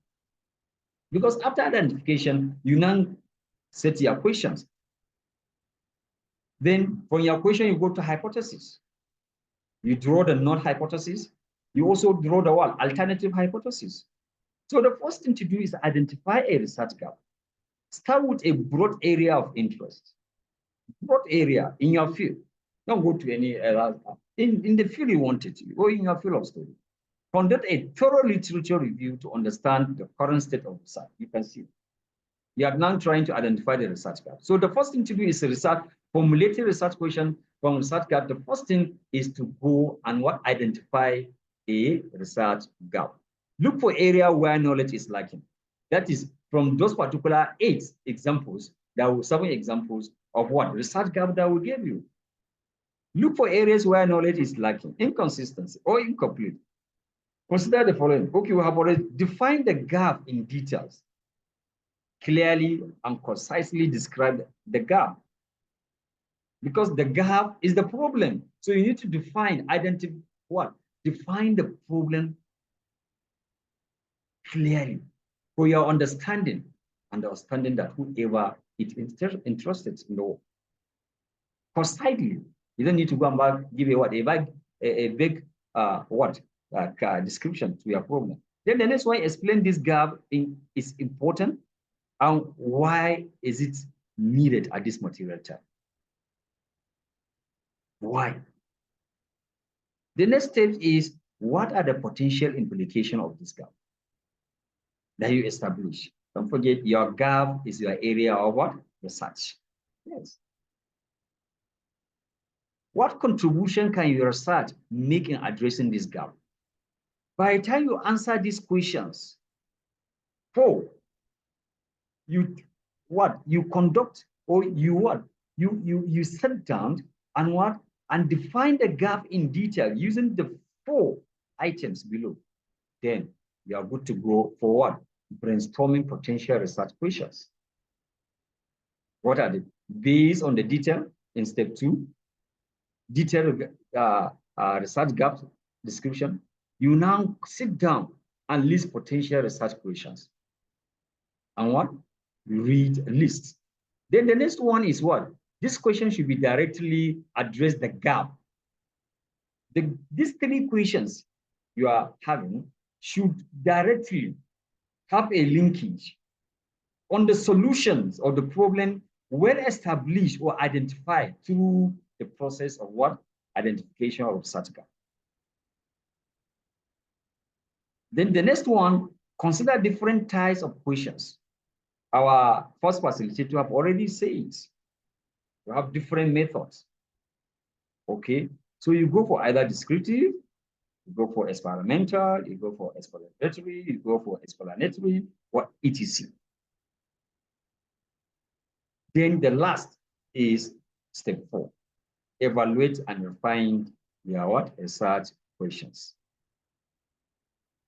Because after identification, you now set your questions. Then from your question, you go to hypothesis. You draw the null hypothesis. You also draw the what? Alternative hypothesis. So the first thing to do is identify a research gap. Start with a broad area of interest. Broad area in your field. Don't go to any in the field you want it to, or in your field of study. Conduct a thorough literature review to understand the current state of research. You can see. You are now trying to identify the research gap. So the first thing to do is formulate a research question from research gap. The first thing is to go and identify a research gap. Look for area where knowledge is lacking. That is from those particular 7 examples of what research gap that will give you. Look for areas where knowledge is lacking, inconsistency or incomplete. Consider the following. Okay, we have already defined the gap in details. Clearly and concisely describe the gap. Because the gap is the problem. So you need to define the problem clearly for your understanding that whoever is interested in the work. Concisely. You don't need to go and give a big description to your problem. Then the next one, explain this gap is important and why is it needed at this material time. Why? The next step is, what are the potential implications of this gap that you establish? Don't forget, your gap is your area of what? Research. Yes. What contribution can your research make in addressing this gap? By the time you answer these questions, you conduct, or you sit down and define the gap in detail using the 4 items below. Then you are good to go for what? Brainstorming potential research questions. What are they? Based on the detail in step 2, detailed research gap description, you now sit down and list potential research questions. And what? Read a list. Then the next one is what? This question should be directly address the gap. These 3 questions you are having should directly have a linkage on the solutions of the problem well established or identified through the process of what? Identification of such gap. Then the next one, consider different types of questions our first facilitator have already said you have different methods. Okay, so you go for either descriptive, you go for experimental, you go for exploratory, you go for explanatory, or etc. Then the last is step 4. Evaluate and refine your what? Research questions.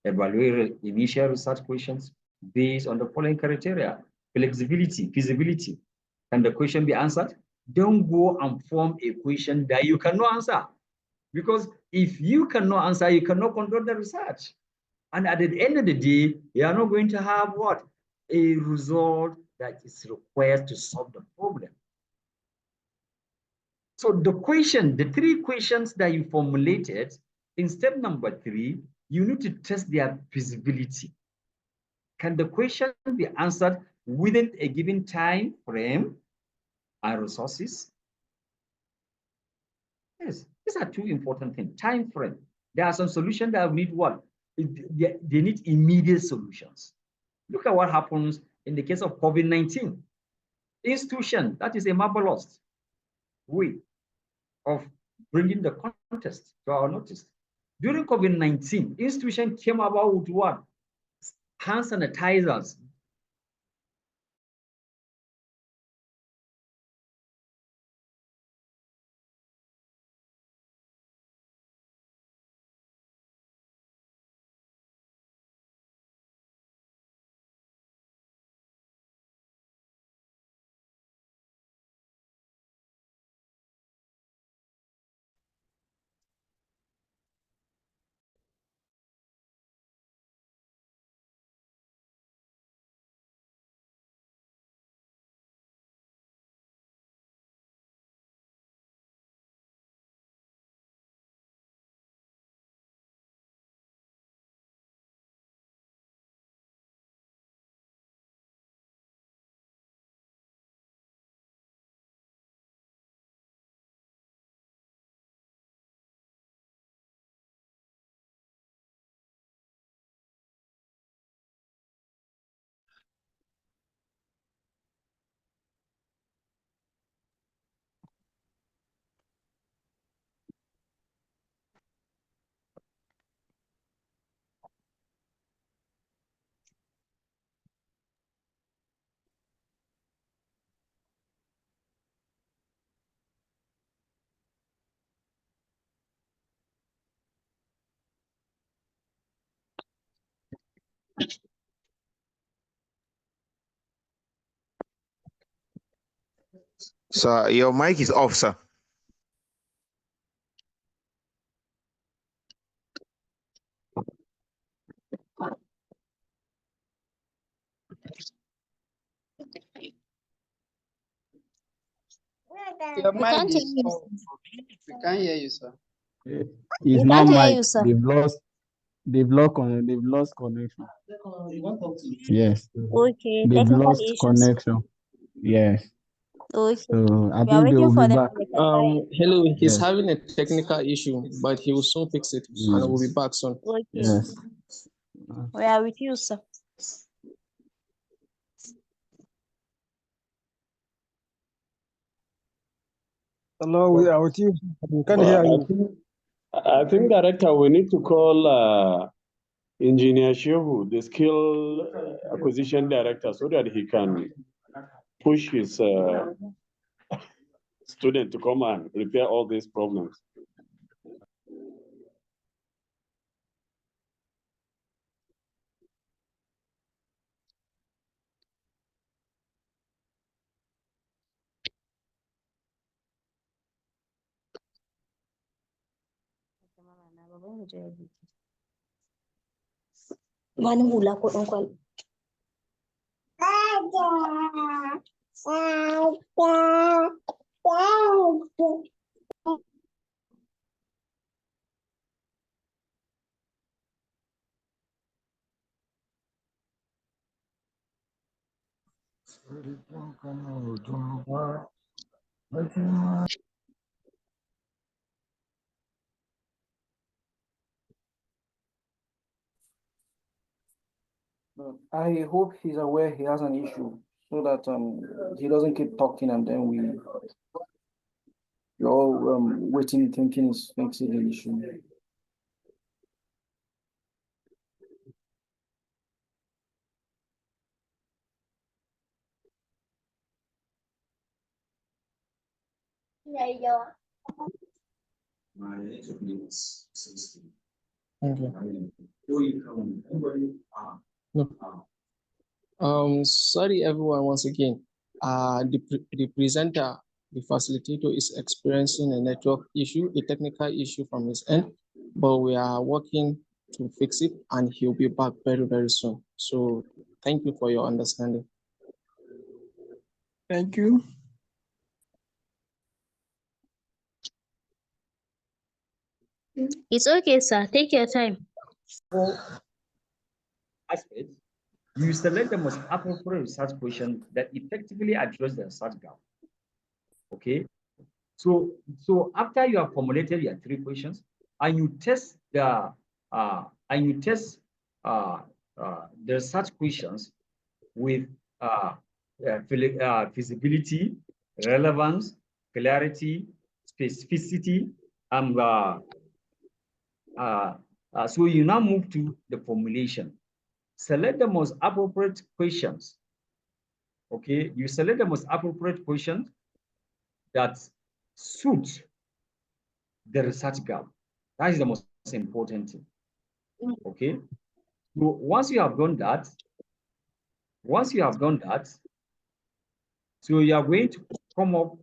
Evaluate initial research questions based on the following criteria: flexibility, feasibility. Can the question be answered? Don't go and form a question that you cannot answer. Because if you cannot answer, you cannot conduct the research. And at the end of the day, you are not going to have what? A result that is required to solve the problem. So the question, the 3 questions that you formulated, in step number 3, you need to test their feasibility. Can the question be answered within a given time frame and resources? Yes, these are 2 important things. Time frame. There are some solutions that need what? They need immediate solutions. Look at what happens in the case of COVID-19. Institution, that is a marvelous way of bringing the context to our notice. During COVID-19, institution came about with what? Hand sanitizers. Sir, your mic is off, sir. Your mic is off. We can't hear you, sir. It's not mic. They've lost connection. Yes. Okay, They've technical lost issues. connection. Yes. Okay. So I We are think they waiting will for be them back. to reply. Hello, he's Yes. having a technical issue, but he will soon fix it and we'll be back soon. Okay. Yes. We are with you, sir. Hello, we are with you. We can hear you. I think, Director, we need to call Engineer Shehu, the skill acquisition director, so that he can push his student to come and repair all these problems. Wani hula ko ɗan kwali. I hope he's aware he has an issue. so that he doesn't keep talking and then we all waiting thinking is makes it an issue. Okay. No. Sorry everyone once again. The presenter, the facilitator is experiencing a network issue, a technical issue from his end, but we are working to fix it and he'll be back very, very soon. So thank you for your understanding. Thank you. It's okay, sir. Take your time. Aspects, you select the most appropriate research question that effectively address the research gap. Okay. So after you have formulated your 3 questions and you test the research questions with feasibility, relevance, clarity, specificity, and so you now move to the formulation. Select the most appropriate questions. Okay, you select the most appropriate questions that suit the research gap. That is the most important thing. Okay, so once you have done that, so you are going to come up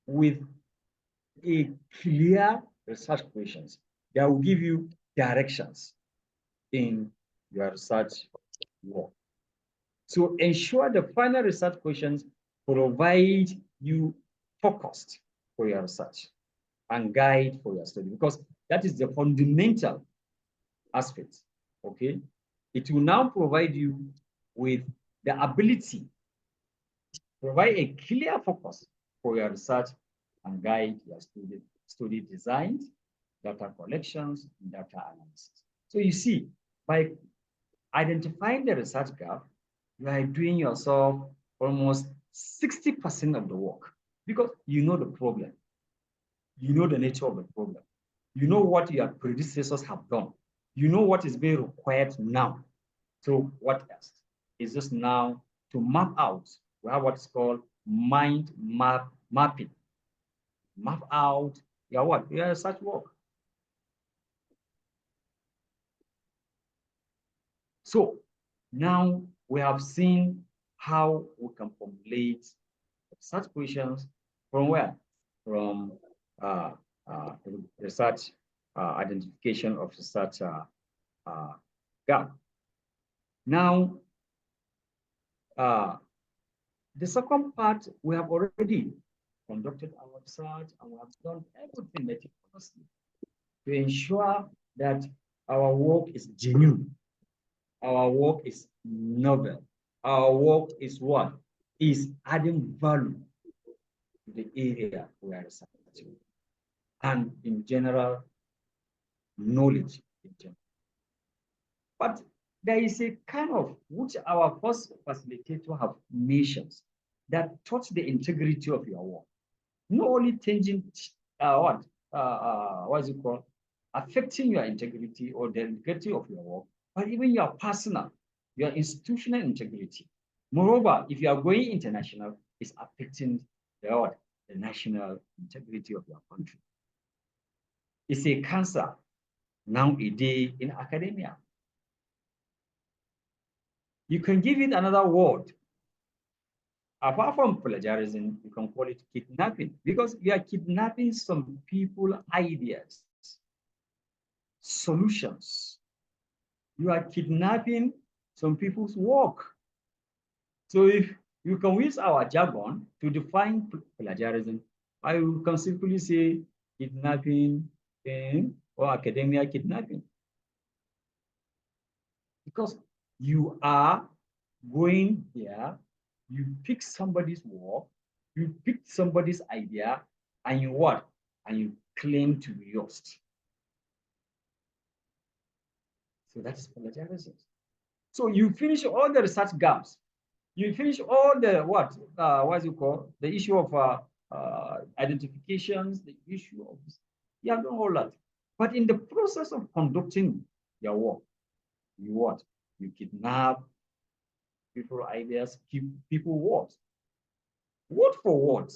with a clear research questions that will give you directions in your research work. So ensure the final research questions provide you focused for your research and guide for your study, because that is the fundamental aspect. Okay, it will now provide you with the ability to provide a clear focus for your research and guide your study designs, data collections, and data analysis. So you see, by identifying the research gap, you are doing yourself almost 60% of the work, because you know the problem. You know the nature of the problem. You know what your predecessors have done. You know what is being required now. So what else? Is just now to map out. We have what's called mind mapping. Map out your what? Your research work. So now we have seen how we can formulate such questions from where? From research identification of research gap. Now, the second part, we have already conducted our research and we have done everything meticulously to ensure that our work is genuine. Our work is novel. Our work is what? Is adding value to the area we are researching. And in general, knowledge in general. But there is a kind of, which our first facilitator have mentioned, that touch the integrity of your work. Not only changing what is it called? Affecting your integrity or the integrity of your work, but even your personal, your institutional integrity. Moreover, if you are going international, it's affecting the national integrity of your country. It's a cancer nowadays in academia. You can give it another word. Apart from plagiarism, you can call it kidnapping, because you are kidnapping some people's ideas, solutions. You are kidnapping some people's work. So if you can use our jargon to define plagiarism, I can simply say kidnapping or academia kidnapping. Because you are going there, you pick somebody's work, you pick somebody's idea, and you what? And you claim to be yours. So that's plagiarism. So you finish all the research gaps, You finish all the what's it called? The issue of identifications, the issue of you have done all that. But in the process of conducting your work, you what? You kidnap people ideas, keep people what? Word for word,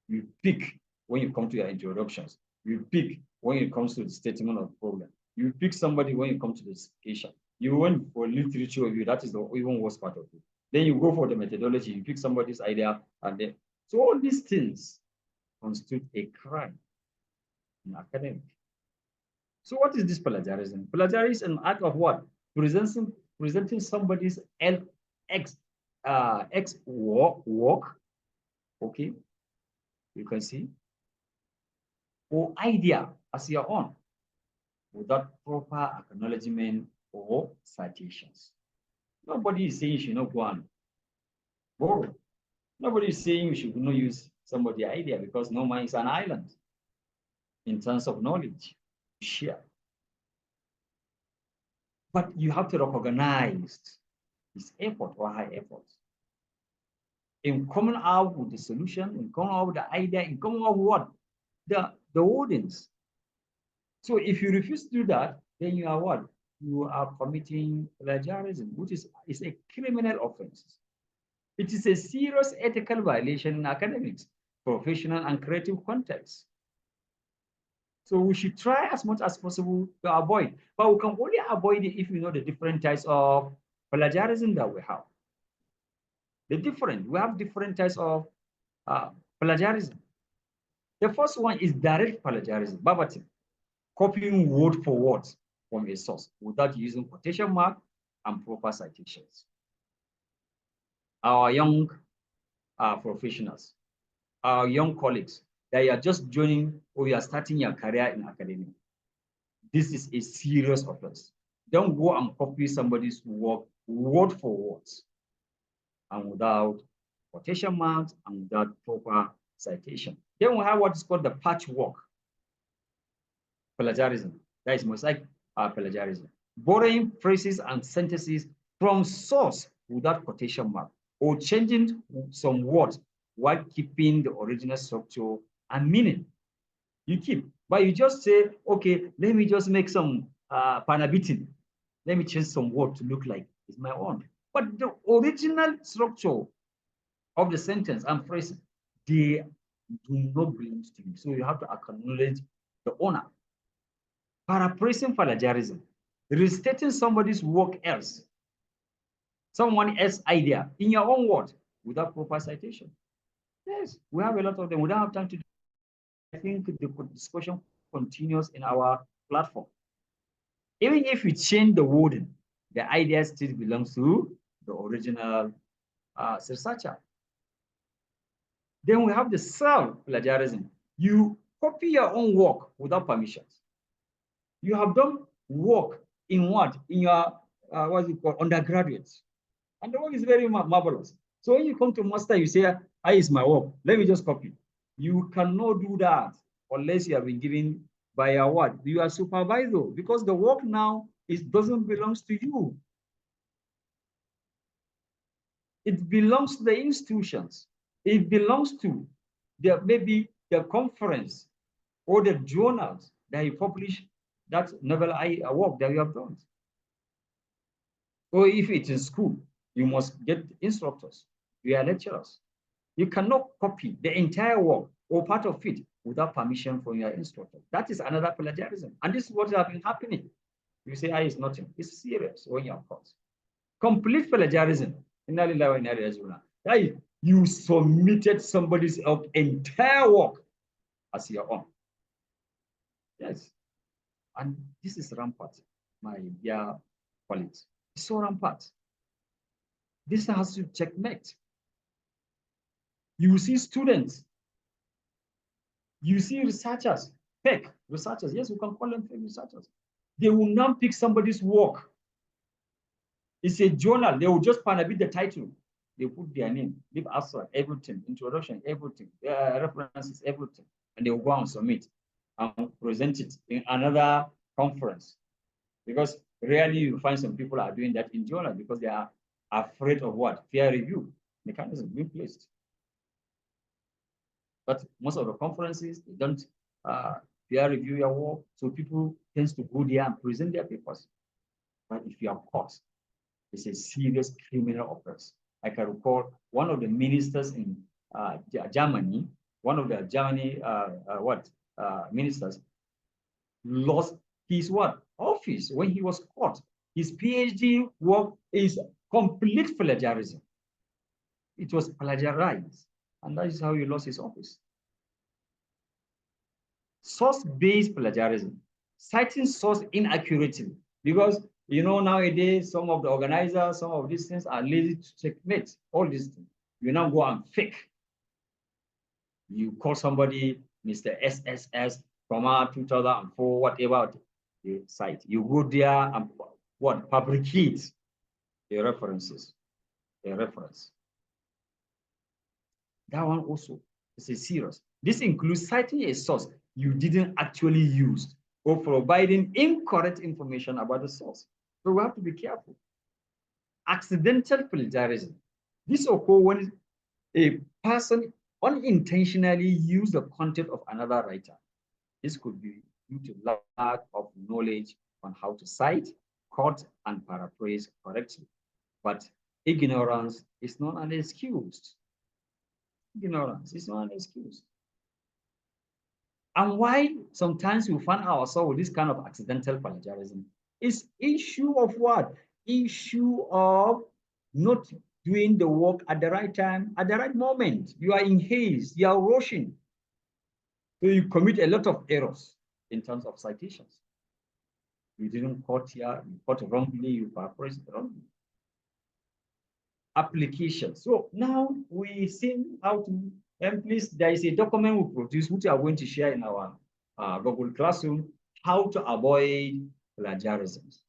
you pick when you come to your introductions. You pick when it comes to the statement of problem. You pick somebody when you come to the specification. You went for literature review, that is the even worst part of it. Then you go for the methodology, you pick somebody's idea, and then so all these things constitute a crime in academic. So what is this plagiarism? Plagiarism is an act of what? Presenting somebody's work, okay, you can see, or idea as your own without proper acknowledgement or citations. Nobody is saying you should not go and borrow. Nobody is saying you should not use somebody's idea because no man is an island in terms of knowledge share. But you have to recognize his effort or her effort in coming out with the solution, in coming out with the idea, in coming out with what? The audience. So if you refuse to do that, then you are what? You are committing plagiarism, which is a criminal offense. It is a serious ethical violation in academics, professional and creative contexts. So we should try as much as possible to avoid, but we can only avoid it if we know the different types of plagiarism that we have. We have different types of plagiarism. The first one is direct plagiarism, verbatim, copying word for word from a source without using quotation mark and proper citations. Our young professionals, our young colleagues, that are just joining or you are starting your career in academia. This is a serious offense. Don't go and copy somebody's work word for word and without quotation marks and without proper citation. Then we have what is called the patchwork plagiarism. That is mosaic plagiarism. Borrowing phrases and sentences from source without quotation mark or changing some words while keeping the original structure and meaning. You keep, but you just say, okay, let me just make some panabitin. Let me change some word to look like it's my own. But the original structure of the sentence and phrase, they do not belong to you. So you have to acknowledge the owner. Paraphrasing plagiarism, restating somebody's work else, someone else's idea in your own words without proper citation. Yes, we have a lot of them. We don't have time to do. I think the discussion continues in our platform. Even if we change the wording, the idea still belongs to the original researcher. Then we have the self-plagiarism. You copy your own work without permissions. You have done work in what? In your, what's it called, undergraduates. And the work is very marvelous. So when you come to master, you say, is my work. Let me just copy. You cannot do that unless you have been given by your what? Your supervisor, because the work now doesn't belong to you. It belongs to the institutions. It belongs to maybe the conference or the journals that you publish that novel work that you have done. Or if it's in school, you must get instructors, your lecturers. You cannot copy the entire work or part of it without permission from your instructor. That is another plagiarism. And this is what has been happening. You say, it's nothing. It's serious when you're caught. Complete plagiarism. That is, you submitted somebody's entire work as your own. Yes. And this is rampant, my dear colleagues. It's so rampant. This has to checkmate. You see students, you see researchers, fake researchers. Yes, we can call them fake researchers. They will not pick somebody's work. It's a journal. They will just panabit the title. They put their name, leave abstract, everything, introduction, everything, references, everything, and they will go and submit and present it in another conference. Because rarely you find some people are doing that in journal because they are afraid of what? Peer review. mechanism being placed. But most of the conferences, they don't peer review your work, so people tend to go there and present their papers. But if you are caught, it's a serious criminal offense. I can recall one of the ministers in Germany, one of the Germany ministers lost his office when he was caught. His PhD work is complete plagiarism. It was plagiarized, and that is how he lost his office. Source-based plagiarism, citing source inaccurately, because nowadays some of the organizers, some of these things are lazy to checkmate all these things. You now go and fake. You call somebody Mr. SSS from 2004, whatever the site. You go there and fabricate the references, a reference. That one also is a serious. This includes citing a source you didn't actually use or providing incorrect information about the source. So we have to be careful. Accidental plagiarism. This occurs when a person unintentionally uses the content of another writer. This could be due to lack of knowledge on how to cite, quote, and paraphrase correctly. But ignorance is not an excuse. Ignorance is not an excuse. And why sometimes we find ourselves with this kind of accidental plagiarism is issue of what? Issue of not doing the work at the right time, at the right moment. You are in haste, you are rushing. So you commit a lot of errors in terms of citations. You didn't quote here, you quote wrongly, you paraphrased wrongly. Application. So now we see how to, and please, there is a document we produce, which we are going to share in our Google Classroom, how to avoid plagiarisms.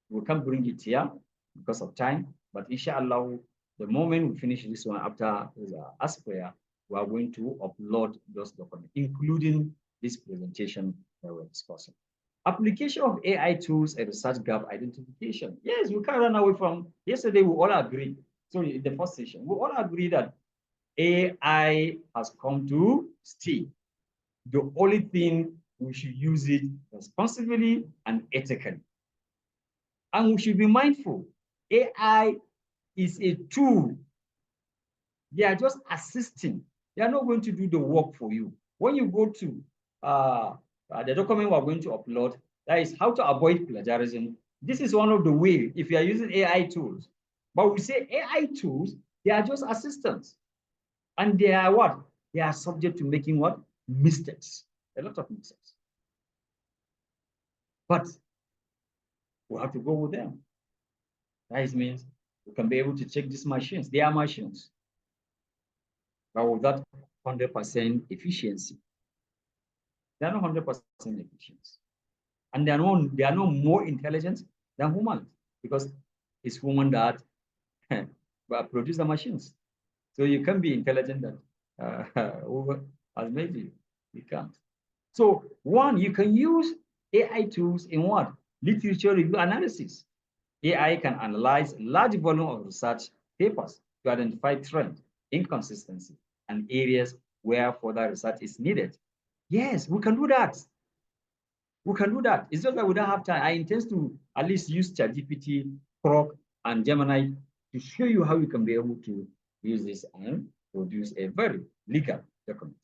We can't bring it here because of time, but inshallah, the moment we finish this one after the ask prayer, we are going to upload those documents, including this presentation that we're discussing. Application of AI tools and research gap identification. Yes, we can't run away from, yesterday we all agreed. So in the first session, we all agree that AI has come to stay. The only thing, we should use it responsibly and ethically. And we should be mindful, AI is a tool. They are just assisting. They are not going to do the work for you. When you go to the document we're going to upload, that is how to avoid plagiarism. This is one of the ways if you are using AI tools. But we say AI tools, they are just assistants. And they are what? They are subject to making what? Mistakes. A lot of mistakes. But we have to go with them. That means we can be able to check these machines. They are machines. But without 100% efficiency. They are not 100% efficient. And they are not more intelligent than humans, because it's human that produce the machines. So you can be intelligent that as maybe you can't. So one, you can use AI tools in what? Literature review analysis. AI can analyze large volume of research papers to identify trends, inconsistency, and areas where further research is needed. Yes, we can do that. We can do that. It's just that we don't have time. I intend to at least use ChatGPT, Grok, and Gemini to show you how you can be able to use this and produce a very legal document.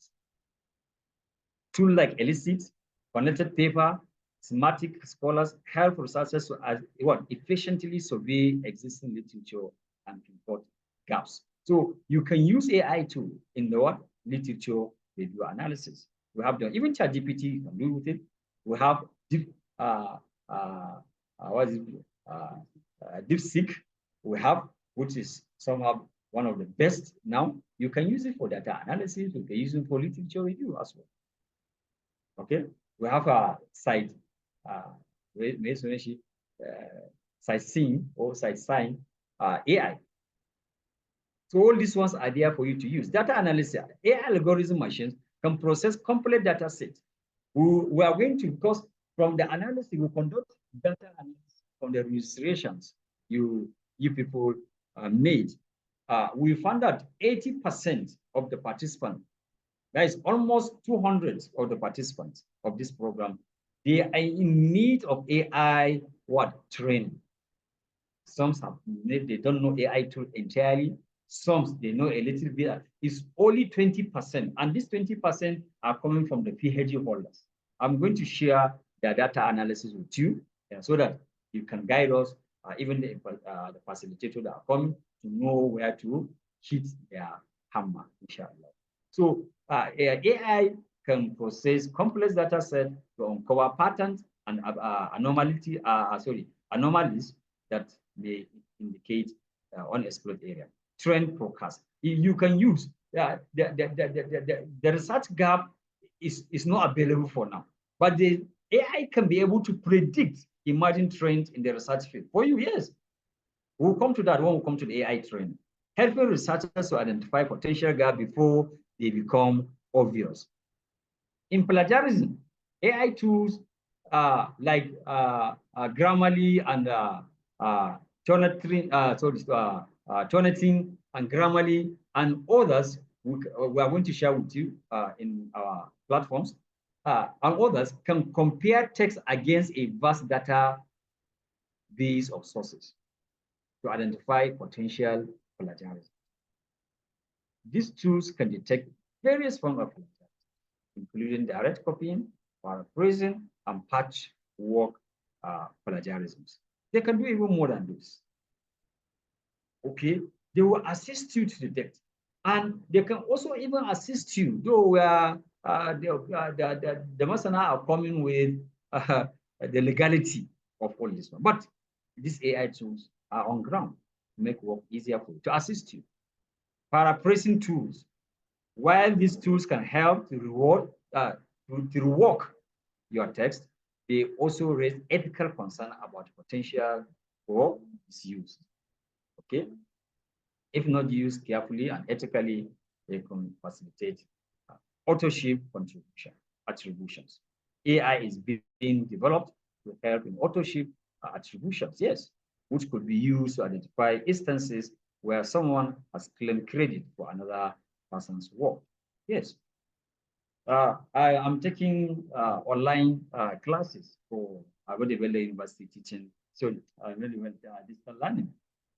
Tools like Elicit, connected paper, semantic scholars help researchers to efficiently survey existing literature and pinpoint gaps. So you can use AI tool in the literature review analysis. We have done even ChatGPT, you can do with it. We have DeepSeek. We have, which is somehow one of the best now. You can use it for data analysis. You can use it for literature review as well. Okay, we have a site, SiteSign or SiteSign AI. So all these ones are there for you to use. Data analysis, AI algorithm machines can process complex data sets. We are going to, because from the analysis, we conduct data analysis from the registrations you people made. we found that 80% of the participants, that is almost 200 of the participants of this program, they are in need of AI training. Some have, they don't know AI tool entirely. Some they know a little bit. It's only 20%, and these 20% are coming from the PhD holders. I'm going to share the data analysis with you, so that you can guide us, even the facilitator that are coming, to know where to hit their hammer, inshallah. So AI can process complex data set to uncover patterns and anomalies that may indicate unexplored area. Trend forecast. You can use the research gap is not available for now, but the AI can be able to predict emerging trends in the research field for you. Yes, we'll come to that when we come to the AI trend, helping researchers to identify potential gap before they become obvious. In plagiarism, AI tools like Grammarly and Turnitin and Grammarly and others we are going to share with you in our platforms, and others can compare text against a vast data base of sources to identify potential plagiarism. These tools can detect various forms of plagiarism, including direct copying, paraphrasing, and patchwork plagiarisms. They can do even more than this. Okay, they will assist you to detect, and they can also even assist you, though the Masana are coming with the legality of all this one. But these AI tools are on ground to make work easier for you, to assist you. Paraphrasing tools, while these tools can help to rework your text, they also raise ethical concern about potential for misuse. Okay, if not used carefully and ethically, they can facilitate authorship attributions. AI is being developed to help in authorship attributions, yes, which could be used to identify instances where someone has claimed credit for another person's work. Yes. I am taking online classes for Agodi University teaching. So I really went distant learning.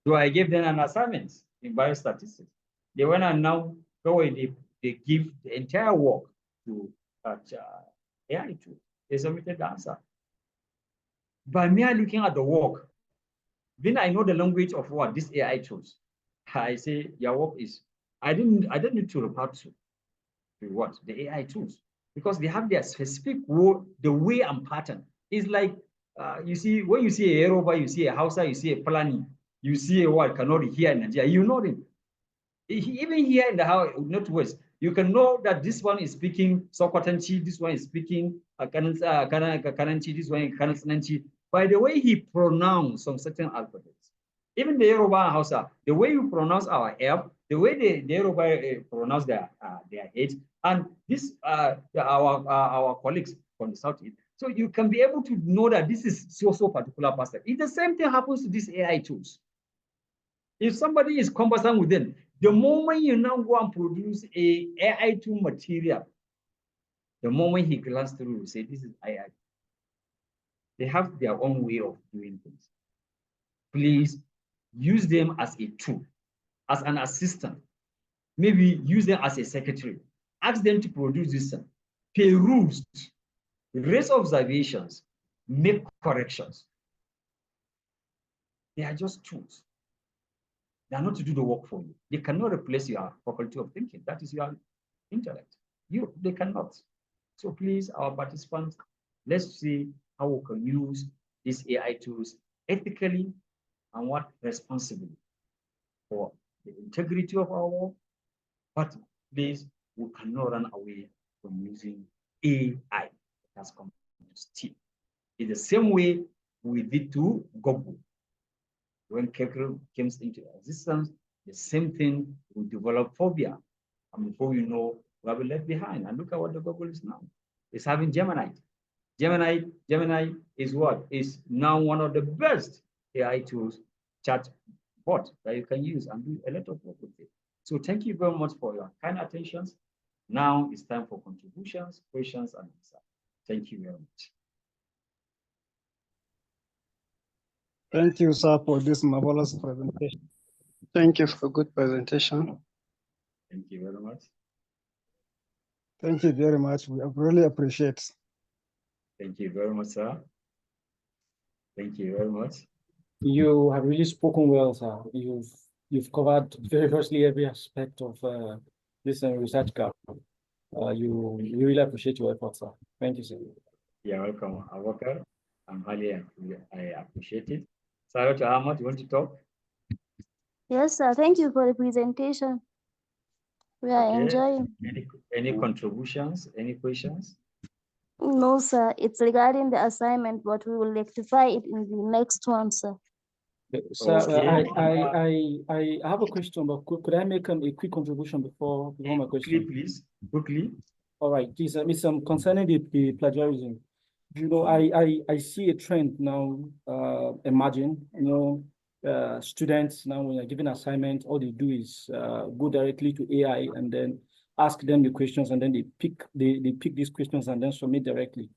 So I gave them an assignment in biostatistics. They went and now they give the entire work to AI tool. They submitted the answer. By mere looking at the work, then I know the language of what these AI tools. I say your work is. I don't need to refer to what the AI tools, because they have their specific word, the way and pattern. It's like you see, when you see a Yoruba, you see a Hausa, you see a Fulani, you see a word Kanori here in Nigeria, you know them. Even here in the Northwest, you can know that this one is speaking Sokotanchi, this one is speaking Kananchi, this one is Kananchi, by the way he pronounced some certain alphabets. Even the Yoruba and Hausa, the way you pronounce our F, the way the Yoruba pronounce their H, and this our colleagues from the Southeast. So you can be able to know that this is so particular person. If the same thing happens to these AI tools, if somebody is conversant with them, the moment you now go and produce a AI tool material, the moment he glances through, you say, this is AI. They have their own way of doing things. Please use them as a tool, as an assistant. Maybe use them as a secretary. Ask them to produce this, peruse, raise observations, make corrections. They are just tools. They are not to do the work for you. They cannot replace your faculty of thinking. That is your intellect. They cannot. So please, our participants, let's see how we can use these AI tools ethically and what responsibly for the integrity of our work. But please, we cannot run away from using AI. It has come to stay. In the same way we did to Google. When Kekel came into existence, the same thing we developed phobia. And before we know, we have been left behind. And look at what the Google is now. It's having Gemini. Gemini is what? Is now one of the best AI tools, chat bot that you can use and do a lot of work with it. So thank you very much for your kind attentions. Now it's time for contributions, questions, and answers. Thank you very much. Thank you, sir, for this marvelous presentation. Thank you for a good presentation. Thank you very much. Thank you very much. We really appreciate. Thank you very much, sir. Thank you very much. You have really spoken well, sir. You've covered very virtually every aspect of this research gap. We really appreciate your efforts, sir. Thank you, sir. You're welcome, Awaka. I appreciate it. Dr. Ahmad, you want to talk? Yes, sir. Thank you for the presentation. We are enjoying. Any contributions? Any questions? No, sir. It's regarding the assignment, but we will rectify it in the next one, sir. Sir, okay. I have a question, but could I make a quick contribution before my question? Please, quickly. All right, this is concerning the plagiarism. You know, I see a trend now emerging. You know, students now, when they're given assignment, all they do is go directly to AI and then ask them the questions, and then they pick these questions and then submit directly.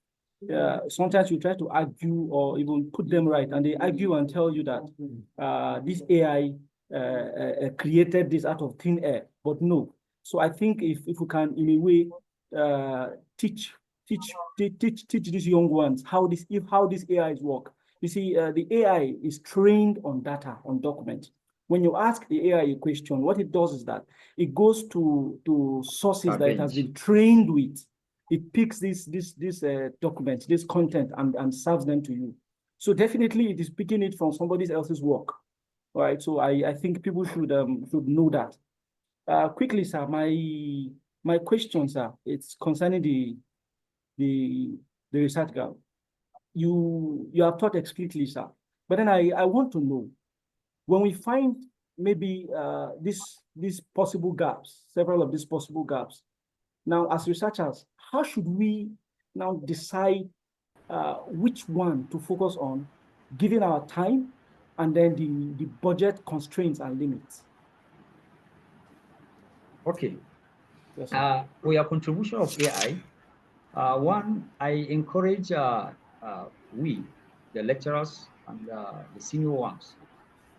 Sometimes you try to argue or even put them right, and they argue and tell you that this AI created this out of thin air, but no. So I think if we can, in a way, teach these young ones how these AIs work. You see, the AI is trained on data, on documents. When you ask the AI a question, what it does is that it goes to sources that it has been trained with. It picks these documents, this content, and serves them to you. So definitely, it is picking it from somebody else's work, right? So I think people should know that. Quickly, sir, my question, sir, it's concerning the research gap. You have taught explicitly, sir, but then I want to know, when we find maybe these possible gaps, several of these possible gaps, now as researchers, how should we now decide which one to focus on, given our time and then the budget constraints and limits? Okay. Yes, for your contribution of AI, one, I encourage we, the lecturers and the senior ones,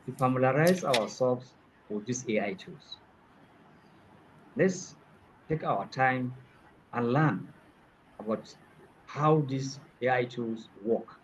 to familiarize ourselves with these AI tools. Let's take our time and learn about how these AI tools work.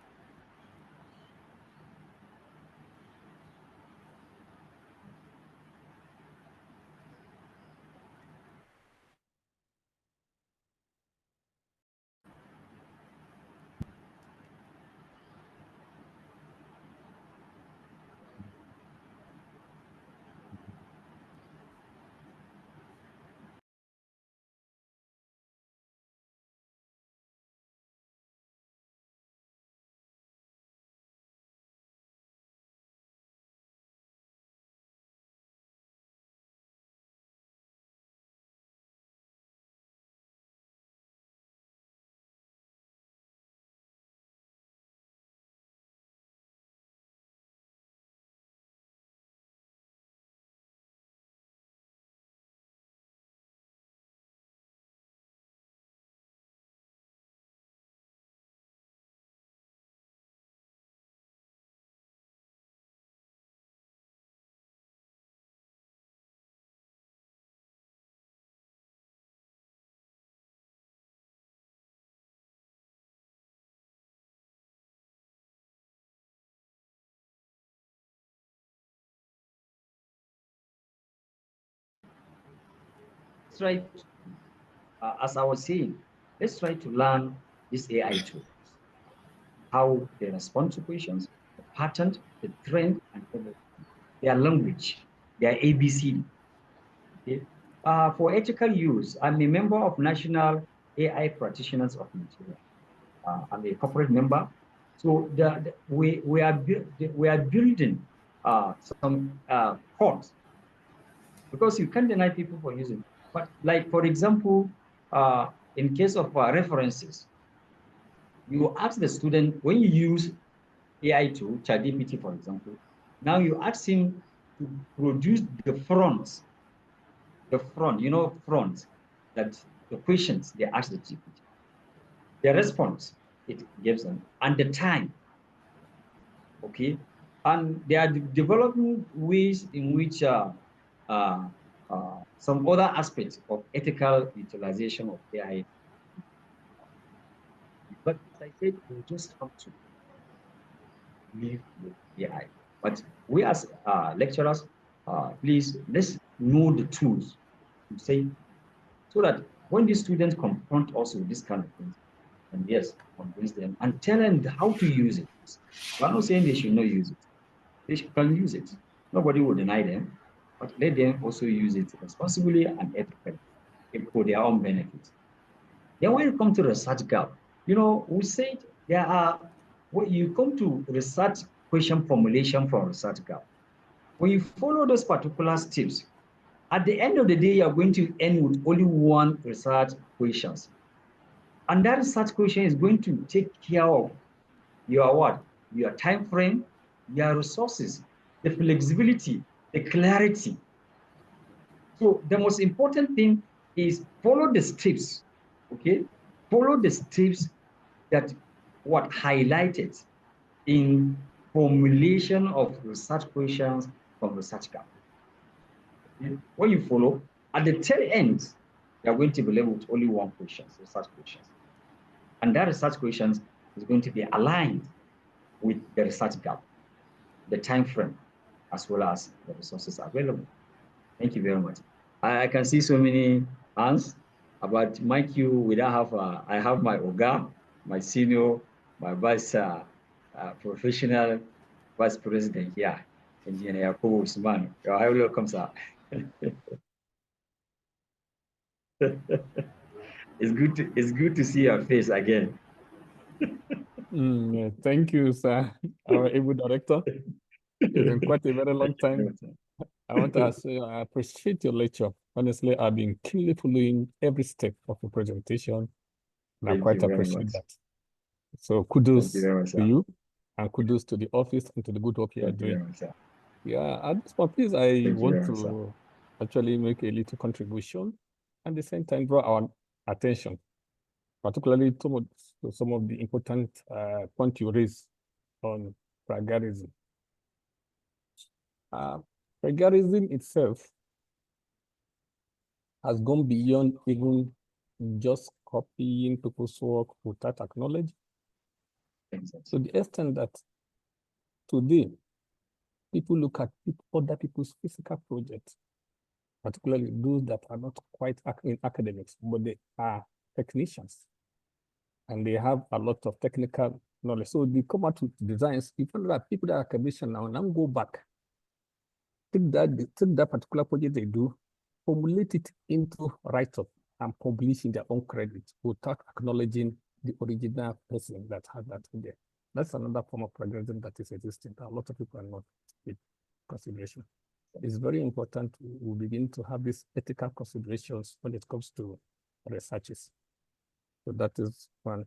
Let's try, as I was saying, let's try to learn these AI tools, how they respond to questions, the pattern, the trend, and their language, their ABC. Okay? For ethical use, I'm a member of National AI Practitioners of Nigeria. I'm a corporate member. So we are building some codes, because you can't deny people for using. But like, for example, in case of references, you ask the student, when you use AI tool, ChatGPT, for example, now you ask him to produce the front, front, that the questions they ask the GPT, the response it gives them, and the time. Okay, and they are developing ways in which some other aspects of ethical utilization of AI. But as I said, we just have to live with AI. But we as lecturers, please, let's know the tools to say, so that when the students confront us with this kind of things, and yes, convince them and tell them how to use it. We're not saying they should not use it. They can use it. Nobody will deny them, but let them also use it responsibly and ethically for their own benefit. Then when you come to research gap, we said there are, when you come to research question formulation from research gap, when you follow those particular steps, at the end of the day, you're going to end with only one research questions. And that research question is going to take care of your what? Your time frame, your resources, the flexibility, the clarity. So the most important thing is follow the steps, okay? Follow the steps that what highlighted in formulation of research questions from research gap. Okay? When you follow, at the tail end, you're going to be left with only one question, research questions. And that research questions is going to be aligned with the research gap, the time frame, as well as the resources available. Thank you very much. I can see so many hands, but mind you, we don't have, I have my Oga, my senior, my vice professional vice president here, Engineer Yakubu Usman. You're highly welcome, sir. It's good to see your face again. Yeah, thank you, sir. Our able director. It's been quite a very long time. I want to say I appreciate your lecture. Honestly, I've been keenly following every step of the presentation, and I quite appreciate that. So kudos to you, and kudos to the office and to the good work you are doing. Yeah, at this point, please, I want to actually make a little contribution, and at the same time draw our attention, particularly to some of the important points you raised on plagiarism. Plagiarism itself has gone beyond even just copying people's work without acknowledging. To the extent that today, people look at other people's physical projects, particularly those that are not quite in academics, but they are technicians, and they have a lot of technical knowledge. So they come out with designs. You find that people that are academicians now go back, take that particular project they do, formulate it into write-up and publish in their own credit without acknowledging the original person that had that there. That's another form of plagiarism that is existing. A lot of people are not in consideration. It's very important we begin to have these ethical considerations when it comes to researches. So that is one.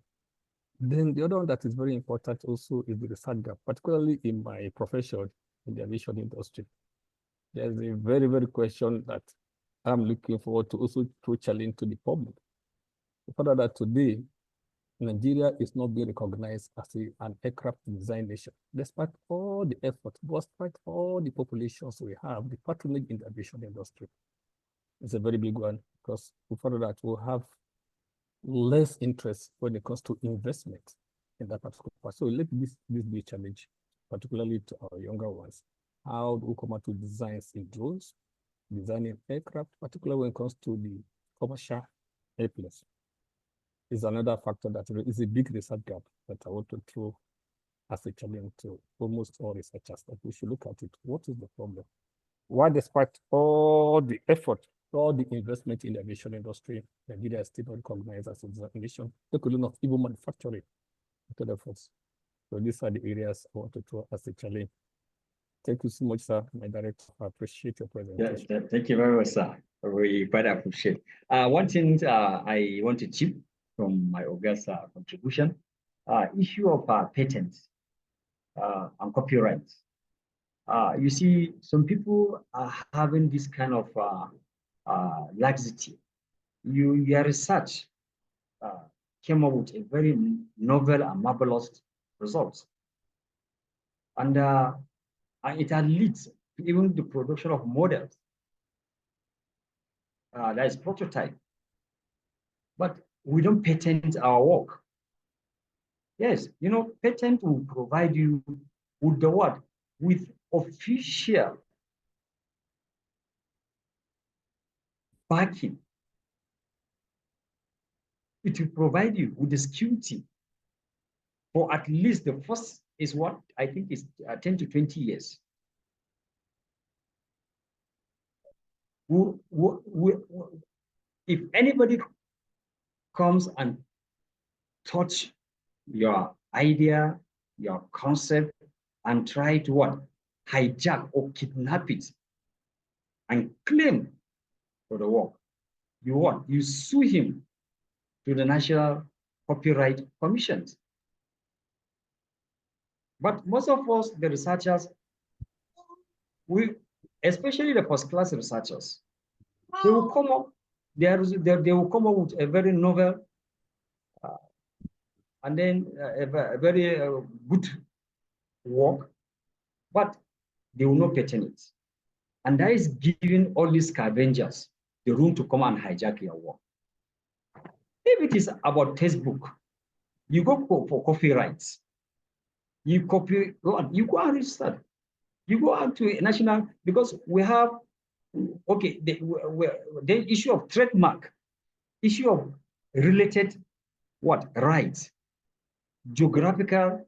Then the other one that is very important also is the research gap, particularly in my profession in the aviation industry. There's a very, very question that I'm looking forward to also throw challenge to the public. Further that today, Nigeria is not being recognized as an aircraft design nation, despite all the effort, despite all the populations we have, the patronage in the aviation industry. It's a very big one because further that we'll have less interest when it comes to investment in that particular part. So let this be a challenge, particularly to our younger ones. How do we come out to designs in drones, designing aircraft, particularly when it comes to the commercial airplanes? Is another factor that is a big research gap that I want to throw as a challenge to almost all researchers, that we should look at it. What is the problem? Why, despite all the effort, all the investment in the aviation industry, Nigeria is still not recognized as a design nation? They could not even manufacture it to the efforts. So these are the areas I want to throw as a challenge. Thank you so much, sir, my director. I appreciate your presentation. Yeah, thank you very much, sir. We quite appreciate. One thing I want to chip from my August contribution, issue of patents and copyright. You see, some people are having this kind of laxity. Your research came up with a very novel and marvelous result. And it had led to even the production of models. That is prototype. But we don't patent our work. Yes, you know, patent will provide you with the what? With official backing. It will provide you with the security for at least the first is what I think is 10 to 20 years. If anybody comes and touch your idea, your concept, and try to what? Hijack or kidnap it and claim for the work, you what? You sue him to the National Copyright Commission. But most of us, the researchers, especially the first-class researchers, they will come up, they will come up with a very novel and then a very good work, but they will not patent it. And that is giving all these scavengers the room to come and hijack your work. If it is about textbook, you go for copyrights. You go and register. You go out to a national, because we have, okay, the issue of trademark, issue of related what? Rights, geographical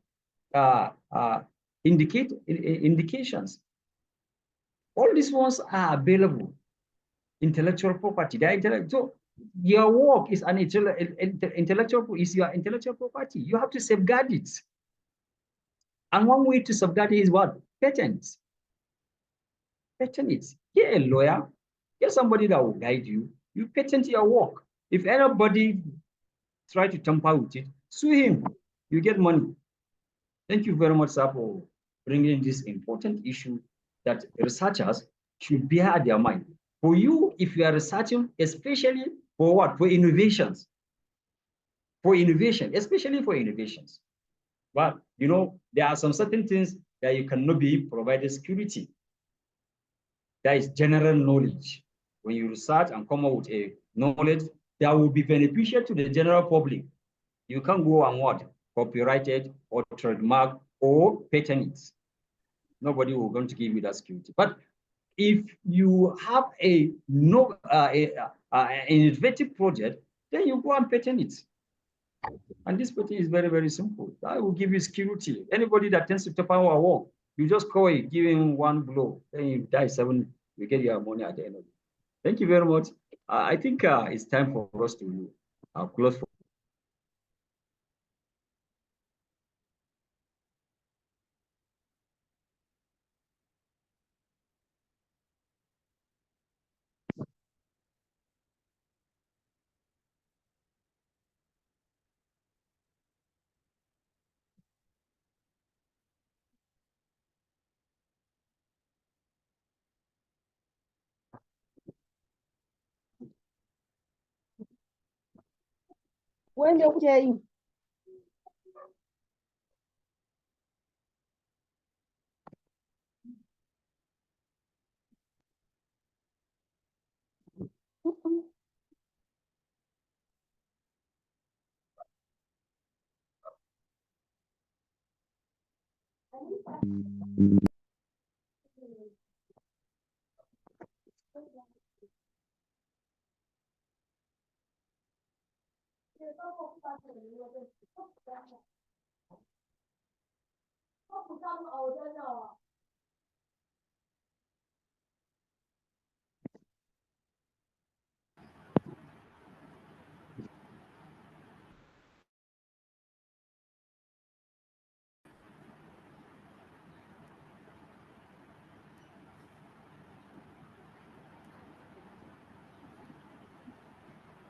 indications. All these ones are available. Intellectual property. So your work is an intellectual property. You have to safeguard it. And one way to safeguard it is what? Patents. Patent it. Get a lawyer. Get somebody that will guide you. You patent your work. If anybody try to tamper with it, sue him. You get money. Thank you very much, sir, for bringing this important issue that researchers should bear at their mind. For you, if you are researching, especially for what? For innovations. For innovation, especially for innovations. But, you know, there are some certain things that you cannot be provided security. That is general knowledge. When you research and come up with a knowledge that will be beneficial to the general public, you can't go and what? Copyright it or trademark or patent it. Nobody will going to give you that security. But if you have an innovative project, then you go and patent it. And this patent is very, very simple. That will give you security. Anybody that tends to tap our work, you just call it, give him one blow, then you die 7, you get your money at the end of it. Thank you very much. I think it's time for us to close. When you say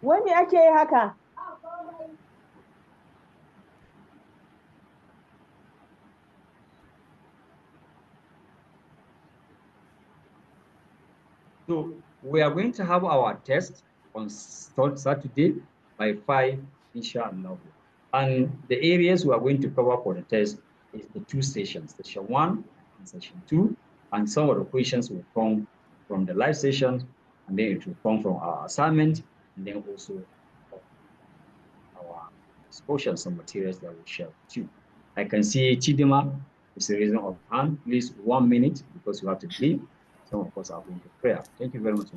wani ake haka? So we are going to have our test on Saturday by 5, inshallah. And the areas we are going to cover for the test is the 2 sessions, session 1 and session 2. And some of the questions will come from the live sessions, and then it will come from our assignment, and then also our exposure, some materials that we share with you. I can see Chidima is a reason of hand. Please 1 minute because you have to leave. Some of us are going to prayer. Thank you very much.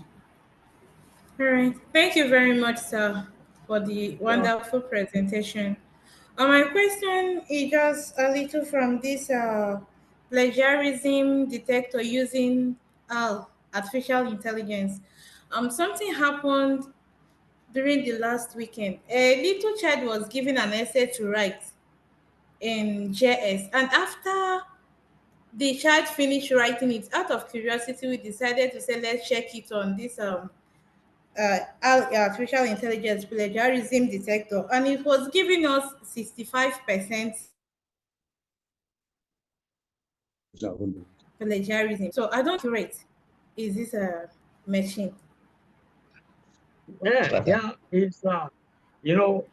All right. Thank you very much, sir, for the wonderful presentation. My question is just a little from this plagiarism detector using artificial intelligence. Something happened during the last weekend. A little child was given an essay to write in JS, and after the child finished writing it, out of curiosity, we decided to say, let's check it on this artificial intelligence plagiarism detector, and it was giving us 65% plagiarism. So I don't rate. Is this a machine? Yeah, it's you know,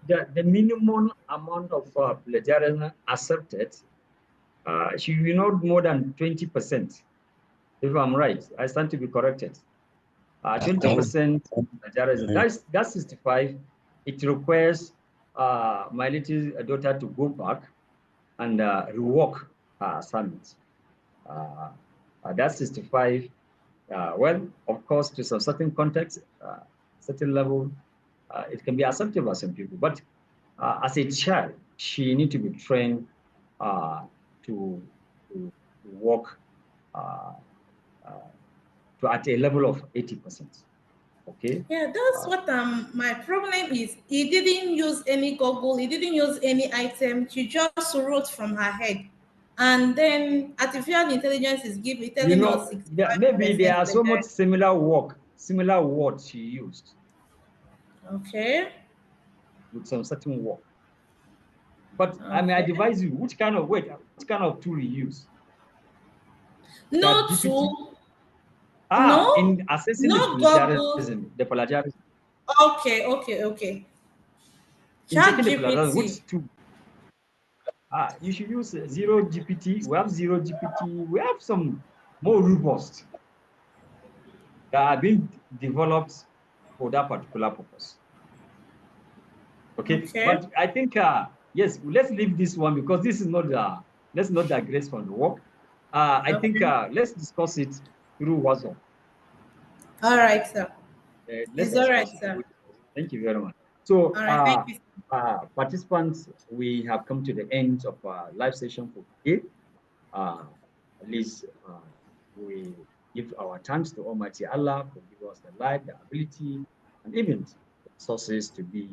the minimum amount of plagiarism accepted should be not more than 20%. If I'm right, I stand to be corrected. 20% plagiarism. That's 65. It requires my little daughter to go back and rework her assignment. That's 65. Well, of course, to some certain context, certain level, it can be acceptable by some people. But as a child, she needs to be trained to work to at a level of 80%. Okay. Yeah, that's what my problem is. He didn't use any Google, he didn't use any item, she just wrote from her head. And then artificial intelligence is telling us 65%. Maybe there are so much similar words she used. Okay. With some certain work. But I may advise you which kind of tool you use. No tool. In assessing the plagiarism. Okay. In checking the plagiarism, which tool? You should use Zero GPT. We have Zero GPT. We have some more robust that are being developed for that particular purpose. Okay. But I think yes, let's leave this one because this is not let's not digress from the work. I think let's discuss it through WhatsApp. All right, sir. It's all right, sir. Thank you very much. So, thank you. Participants, we have come to the end of our live session for today. At least we give our thanks to Almighty Allah for giving us the life, the ability, and even the resources to be